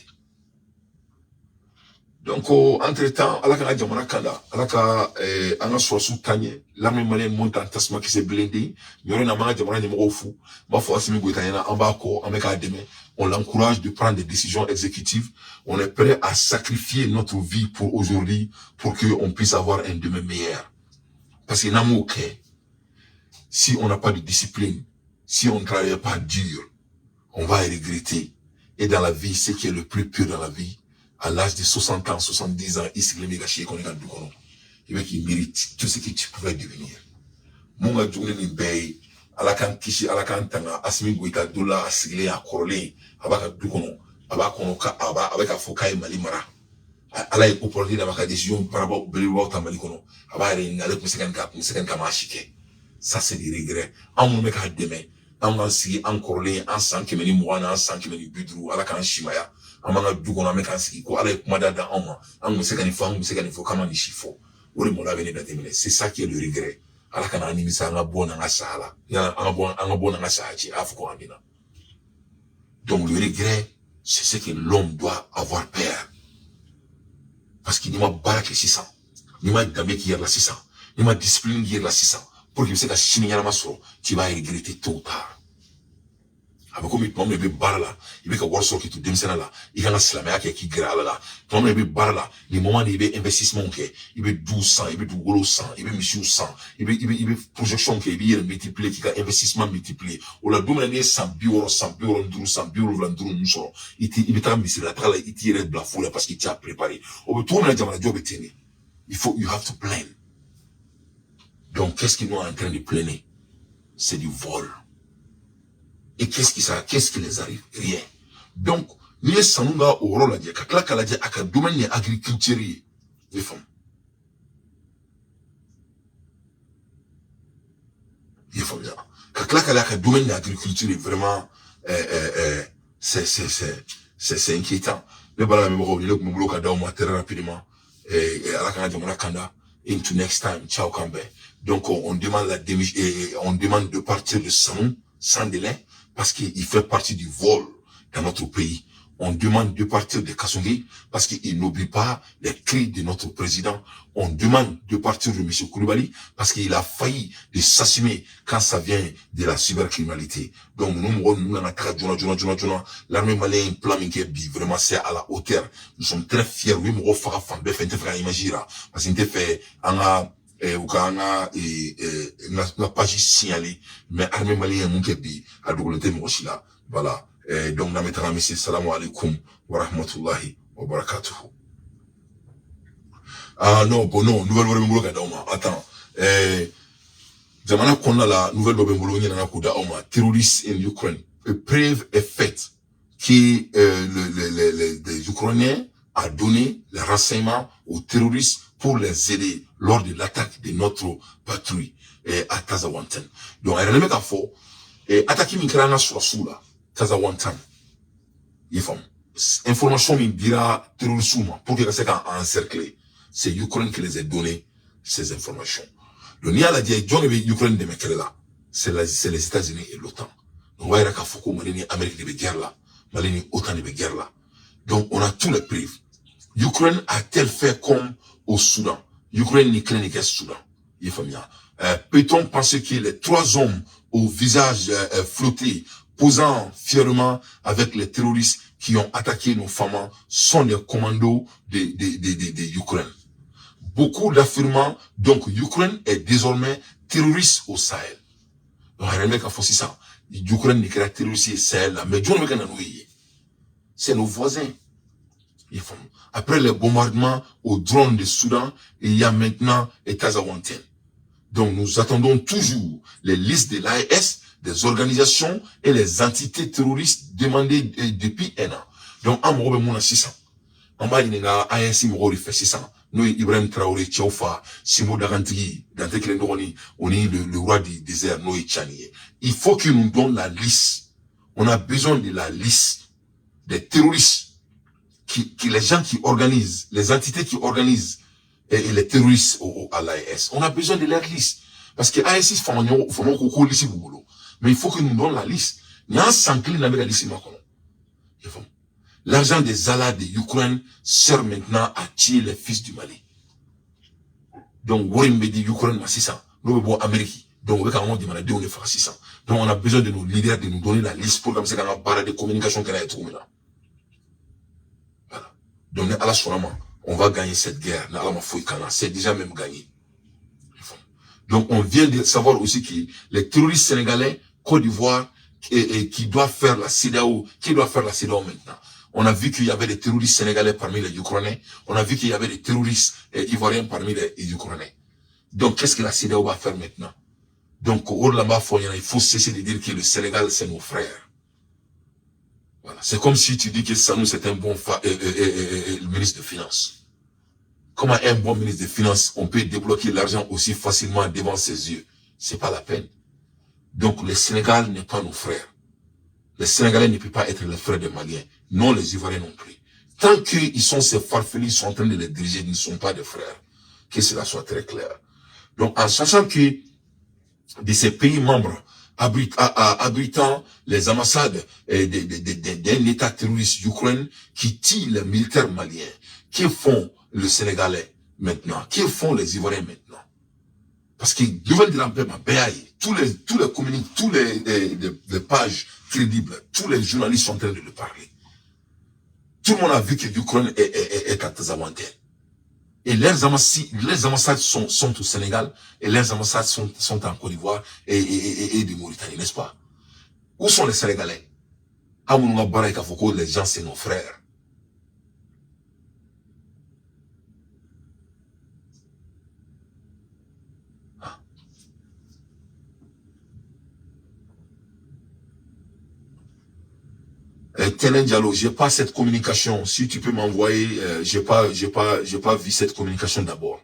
Donc, entre-temps, à la Canada, Jamana Kanda, à la Canada, soit sous Tanye, l'armée malienne monte en tassement qui s'est blindé, il y a un Jamana numéro fou, ma foi, c'est en bas, en mec demain, on l'encourage de prendre des décisions exécutives, on est prêt à sacrifier notre vie pour aujourd'hui, pour qu'on puisse avoir un demain meilleur. Parce que n'amour, si on n'a pas de discipline, si on ne travaille pas dur, on va regretter. Et dans la vie, ce qui est le plus pur dans la vie, à l'âge de 60 ans, 70 ans, il s'est gâché qu'on est dans le qu'il mérite tout ce que tu pouvais devenir. Mon gars, je ne paye, à la can kishi, à la can tanga, asmi guita, doula, asiglé, à corlé, abaka dukono, abakonoka, avec un focaille malimara. À la opportunité d'avoir une décision par rapport au béliveau tamalikono, avec une alerte, mais kamashike. Ça, c'est des regrets. En mon mec à demain, en mon si, en corlé, en sang qui meni moana, en sang qui meni budrou, à la can shimaya. Amanga dugona meka siki ko ala kumada da oma angu sekani fo kama ni shifo uri mola bene da temele c'est ça qui est le regret ala kana ni misanga bona nga sala ya anga bona nga sachi afu ko andina. Donc le regret c'est ce que l'homme doit avoir peur parce qu'il n'y m'a barake 600 ni m'a damé qui est la 600 ni m'a discipline qui est la 600 pour que c'est ka chini yana maso tu vas regretter tôt ou tard. Avec comme il be barla, il be ka worso qui tout demsena là, il y a la slamea qui gra là, comme il be barla, les moments il be investissement qui, il be 1200, il be du gros 100, il be monsieur 100, il be projection qui, il be multiplié qui a investissement multiplié. Ou la domaine est 100 bioro, 100 bioro, 100 bioro, 100 nous sort. Il be tam misé la trala, il tire de la foule parce qu'il t'a préparé. Au tout le monde a job tenu. Il faut, you have to plan. Donc qu'est-ce qu'ils nous en train de planer? C'est du vol. Et qu'est-ce qui les arrive? Rien. Donc, nous sommes au rôle à dire, quand la dit, à quel domaine de l'agriculture, les femmes. Les femmes, quand la domaine de l'agriculture est vraiment, c'est inquiétant. Mais voilà, mais bon, le boulot qu'a donné très rapidement, et à la Canada, mon Canada, into next time, ciao, Kambe. Donc, on demande la démission, on demande de partir de Sanou, sans délai, parce qu'il fait partie du vol dans notre pays. On demande de partir de Kassongi parce qu'il n'oublie pas les cris de notre président. On demande de partir de M. Koulibaly parce qu'il a failli de s'assumer quand ça vient de la cybercriminalité. Donc, l'armée malienne plan vraiment c'est à la hauteur. Nous sommes très fiers. Oui, parce qu'il fait la page signalée, mais l'armée malienne mon kebi a doublé là. Voilà. Donc, na mettra monsieur salam alaikum wa rahmatullahi wa barakatuh. Ah non, bon non, nouvelle Bobembolo Kadaoma. Attends. Jamana qu'on a la nouvelle Bobembolo Nyana Kudaoma, terroristes in Ukraine. Preuve est faite que les Ukrainiens a donné les renseignements aux terroristes pour les aider lors de l'attaque de notre patrouille à Tazawantan. Donc, elle a le fort attaquer Mikrana sur la soula, Tazawantan. Il faut information qui dira terrorisme pour que ça soit encerclé. C'est l'Ukraine qui les a donné ces informations. Le Nia l'a dit, John et l'Ukraine de Mekela, c'est les États-Unis et l'OTAN. Donc, on va y avoir Foucault, Amérique de guerre là, Mali autant de guerre là. Donc on a tous les preuves. L'Ukraine a-t-elle fait comme au Soudan? L'Ukraine n'est qu'un Soudan. Peut-on penser que les 3 hommes au visage flotté, posant fièrement avec les terroristes qui ont attaqué nos femmes sont les commandos de l'Ukraine? Beaucoup d'affirmements, donc l'Ukraine est désormais terroriste au Sahel. Donc, l'Ukraine n'est que terroriste au Sahel, mais c'est nos voisins. Après les bombardements au drone du Soudan, il y a maintenant les Tazawantiens. Donc nous attendons toujours les listes de l'AES, des organisations et les entités terroristes demandées depuis un an. Donc en Morobe Mouna 600. En bas, il y a AES Morobe fait 600. Nous, Ibrahim Traoré, Tchaoufa, Simo Darantigi, Dante Klendoroni, on est le roi du désert, Noé Tchani. Il faut qu'il nous donne la liste. On a besoin de la liste des terroristes. Les gens qui organisent, les entités qui organisent et les terroristes à l'AES, on a besoin de leur liste. Parce que l'AES, mais il faut qu'ils nous donnent la liste. L'argent des Alas de l'Ukraine sert maintenant à tuer les fils du Mali. Donc, Warren dit l'Ukraine, c'est ça. Nous, on Amérique. Donc, on va demander on est 600. Donc, on a besoin de nos leaders de nous donner la liste pour comme ça qu'on a barre de communication qu'elle a été trouvée là. Donc, à la soirée, on va gagner cette guerre. C'est déjà même gagné. Donc, on vient de savoir aussi que les terroristes sénégalais, Côte d'Ivoire, qui doivent faire la CEDEAO, maintenant. On a vu qu'il y avait des terroristes sénégalais parmi les Ukrainiens. On a vu qu'il y avait des terroristes ivoiriens parmi les Ukrainiens. Donc, qu'est-ce que la CEDEAO va faire maintenant? Donc, il faut cesser de dire que le Sénégal, c'est nos frères. Voilà. C'est comme si tu dis que Sanou, c'est un bon ministre de Finances. Comment un bon ministre de Finances, on peut débloquer l'argent aussi facilement devant ses yeux? C'est pas la peine. Donc, le Sénégal n'est pas nos frères. Les Sénégalais ne peuvent pas être les frères des Maliens. Non, les Ivoiriens non plus. Tant qu'ils sont ces farfelus, sont en train de les diriger, ils ne sont pas des frères. Que cela soit très clair. Donc, en sachant que de ces pays membres, abritant les ambassades d'un État terroriste Ukraine qui tue les militaires maliens, qui font le Sénégalais maintenant, qui font les Ivoiriens maintenant. Parce que nouvelle de la tous les communiques, tous les pages crédibles, tous les journalistes sont en train de le parler. Tout le monde a vu que l'Ukraine est à Tazawantin. Et leurs ambassades sont au Sénégal, et leurs ambassades sont en Côte d'Ivoire et de Mauritanie, n'est-ce pas? Où sont les Sénégalais? À Mounoua Baraka Foko, les gens, c'est nos frères. Tenen Diallo, j'ai pas cette communication. Si tu peux m'envoyer, j'ai pas vu cette communication d'abord.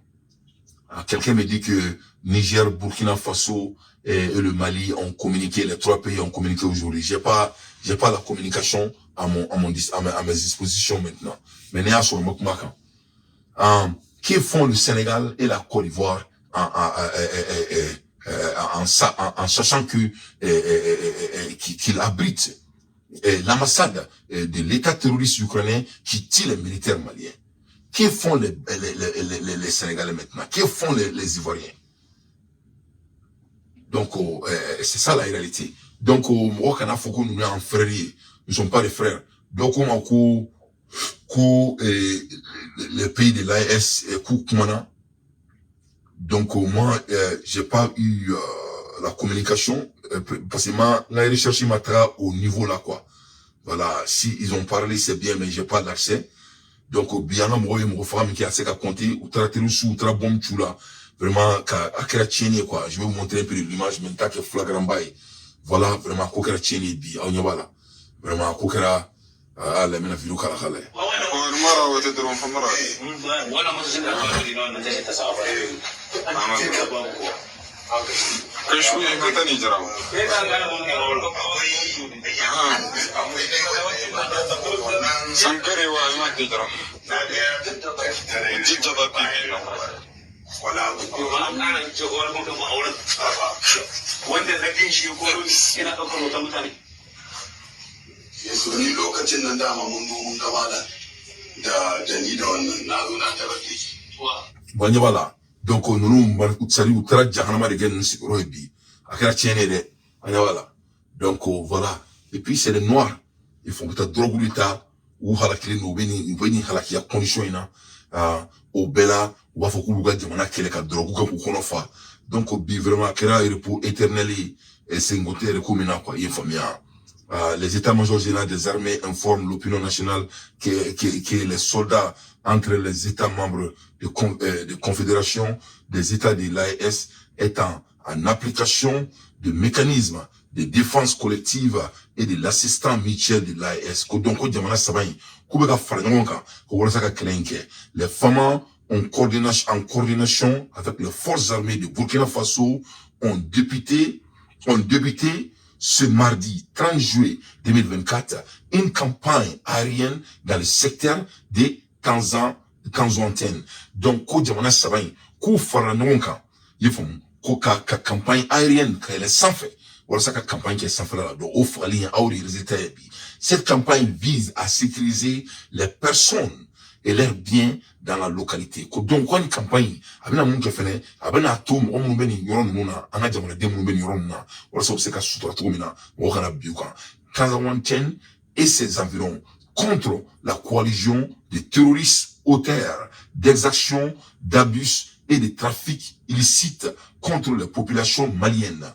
Quelqu'un me dit que Niger, Burkina Faso et le Mali ont communiqué, les 3 pays ont communiqué aujourd'hui. J'ai pas la communication à mes dispositions maintenant. Mais n'est-ce sur le qui font le Sénégal et la Côte d'Ivoire en sachant que qu'il abrite l'ambassade de l'État terroriste ukrainien qui tue les militaires maliens. Que font les Sénégalais maintenant? Que font les Ivoiriens? Donc, c'est ça la réalité. Donc, au Morocco, faut nous en frères. Nous ne sommes pas des frères. Donc, on a le pays de l'AES et Koumana. Donc, moi, j'ai pas eu la communication, parce que la recherche m'a au niveau là, quoi. Voilà, si ils ont parlé, c'est bien, mais j'ai pas l'accès. Donc, bien, moi, je me fais qui a assez qu'à compter, ou traiter sous, tra bon chula. Vraiment, qu'à créer quoi. Je vais vous montrer un peu l'image, maintenant que flagrant bail. Voilà, vraiment, qu'à créer bi, on y va là. Vraiment, qu'à la mena vidéo kala kala. كشوي ما تاني جرام سانكري وما تجرام جيت جبا بيبي ولا انا جوال ممكن اورد وانت لكن شي يقول انا اكل متمتني Ni lokacin nan dama mun gaba da ni da wannan na zo na tabbata bon voilà donc nous sari utara jahanama de gen sigoro bi akira tiene de voilà donc voilà et puis c'est les noirs ils font peut-être drogue l'ita ou halakili no beni halakia condition ina au bela ou va faut kuluga jamana kele ka drogue ka ko fa donc bi vraiment akira repos éternel et c'est une côté recommandé quoi il faut bien. Les états-majors généraux des armées informent l'opinion nationale que les soldats entre les États membres de confédération des États de l'AES étant en application de mécanismes de défense collective et de l'assistant mutuel de l'AES. Les femmes en coordination avec les forces armées de Burkina Faso ont débuté ce mardi 30 juillet 2024, une campagne aérienne dans le secteur de Kanzouanten. Donc, ko jamana sabay, ko faranonka, yefum, ko ka campagne aérienne, ka elle est sans fait. Voilà ça ka campagne qui est sans fait là, donc, au fali, les États. Cette campagne vise à sécuriser les personnes et leurs biens dans la localité. Donc, quand une campagne, abena munke fene, abena atom, beni yoron muna, anga jamana demu beni yoron na, wala so obseka sutra tomina, wakana biuka. Kanzouanten et ses environs contre la coalition des terroristes auteurs d'exactions, d'abus et de trafics illicites contre les populations maliennes.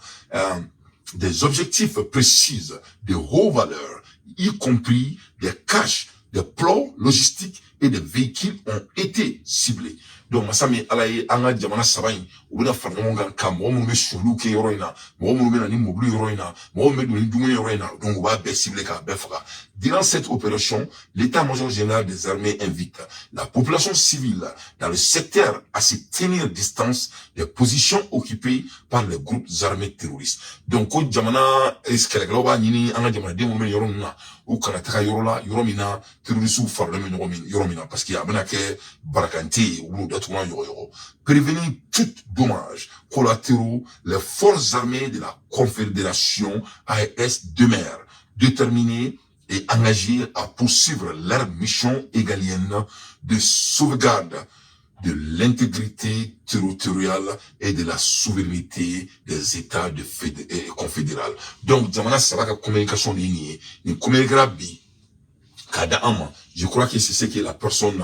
Des objectifs précis de haute valeur, y compris des caches, des plans logistiques et des véhicules ont été ciblés. Donc, masami alaye anga jamana sabayin, ubina farnonga ka mo mo sulu ke yoroina, mo mo na ni moblu yoroina, mo mo ni dumu yoroina, donc on va be cibler ka be faka. Durant cette opération, l'état-major général des armées invite la population civile dans le secteur à se tenir distance des positions occupées par les groupes armés terroristes. Donc, ko jamana eskele globa nini anga jamana de mo yorona, ou karataka yorola, yoromina, terroristes farleme yoromina, parce qu'il y a abena ke barakante ou prévenir tout dommage collatéraux, les forces armées de la Confédération AES demeurent déterminées et engagées à poursuivre leur mission égalienne de sauvegarde de l'intégrité territoriale et de la souveraineté des États confédéraux. Donc, jamana sabaka communication lignée, une communication bi, kada ama. Je crois que c'est ce que la personne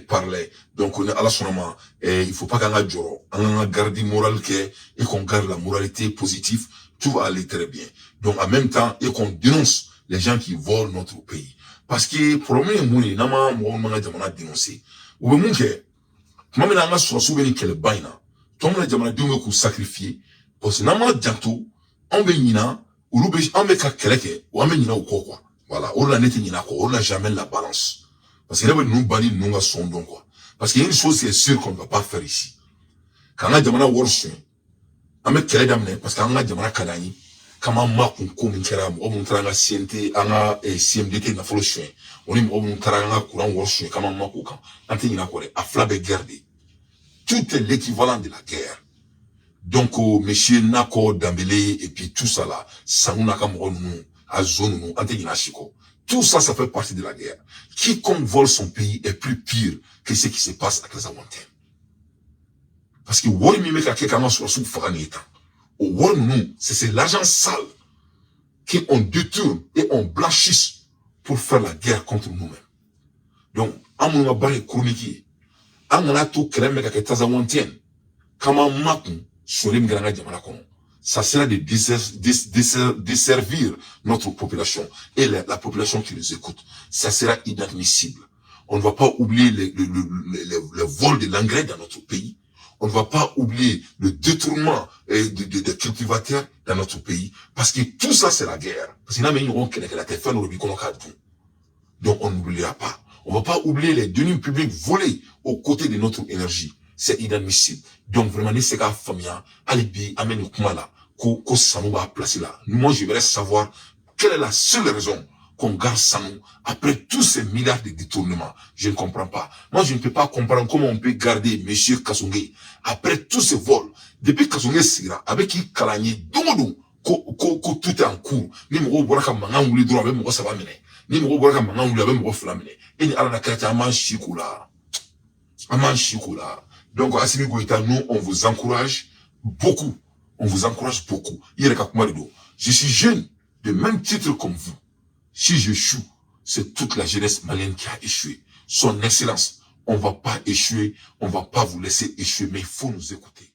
parlait. Donc, on est à la sonama. Et il faut pas qu'on a joro. On a gardé moral et qu'on garde la moralité positive. Tout va aller très bien. Donc, en même temps, et qu'on dénonce les gens qui volent notre pays. Parce que, pour le moment, nama, moi, jamana dénoncer. Ou bien, moi, nama, soit souveni qu'elle baina. Tout le monde, jamana, dénoncer qu'on sacrifier. Parce que, nama, janto, on benina, ou l'oubé, on beka keleke, ou on benina ou quoi. Voilà, on l'a nettoyé, on n'a jamais la balance. Parce que là, nous bannir, nous avons son don, quoi. Parce qu'il y a une chose qui est sûre qu'on ne va pas faire ici. Quand on a demandé à Warson, on met quel est parce qu'on a demandé à Kadani, comment ma qu'on kera, on montre à la CNT, à la CMDT, na follow chien. On est montre à la courant Warson, comment ma qu'on, anté n'a quoi, à flabé gardé. Tout est l'équivalent de la guerre. Donc, monsieur Nako, Dambélé, et puis tout ça là, ça nous n'a qu'à mourir, à zone, tout ça, ça fait partie de la guerre. Quiconque vole son pays est plus pire que ce qui se passe à Kanzouanten. Parce que, c'est l'argent sale qu'on détourne et on blanchisse pour faire la guerre contre nous-mêmes. Donc, à mon abari chronique, à mon atout, Kanzouanten, comment makon, sur les migrants de ça sera de desservir notre population et la population qui nous écoute. Ça sera inadmissible. On ne va pas oublier le vol de l'engrais dans notre pays. On ne va pas oublier le détournement de cultivateurs dans notre pays. Parce que tout ça, c'est la guerre. Parce que donc, on n'oubliera pas. On ne va pas oublier les deniers publics volés aux côtés de notre énergie. C'est inadmissible. Donc, vraiment, les ségas familles, alibi, amène au kumala. Ko Sanou va placer là. Moi, je voudrais savoir quelle est la seule raison qu'on garde Sanou après tous ces milliards de détournements. Je ne comprends pas. Moi, je ne peux pas comprendre comment on peut garder monsieur Kasungé après tous ces vols. Depuis Kasungé Sigra, avec qui Kalani, Domodo, tout est en cours. Ni moko bora ka mangan wuli droit, même moko ça va mener. Ni moko bora ka mangan wuli, même moko fla mener. Et ni ala na kata aman chikoula. Aman chikoula. Donc, Assimi Goïta, nous, on vous encourage beaucoup. On vous encourage beaucoup. Je suis jeune, de même titre comme vous. Si j'échoue, c'est toute la jeunesse malienne qui a échoué. Son excellence, on va pas échouer, on va pas vous laisser échouer, mais il faut nous écouter.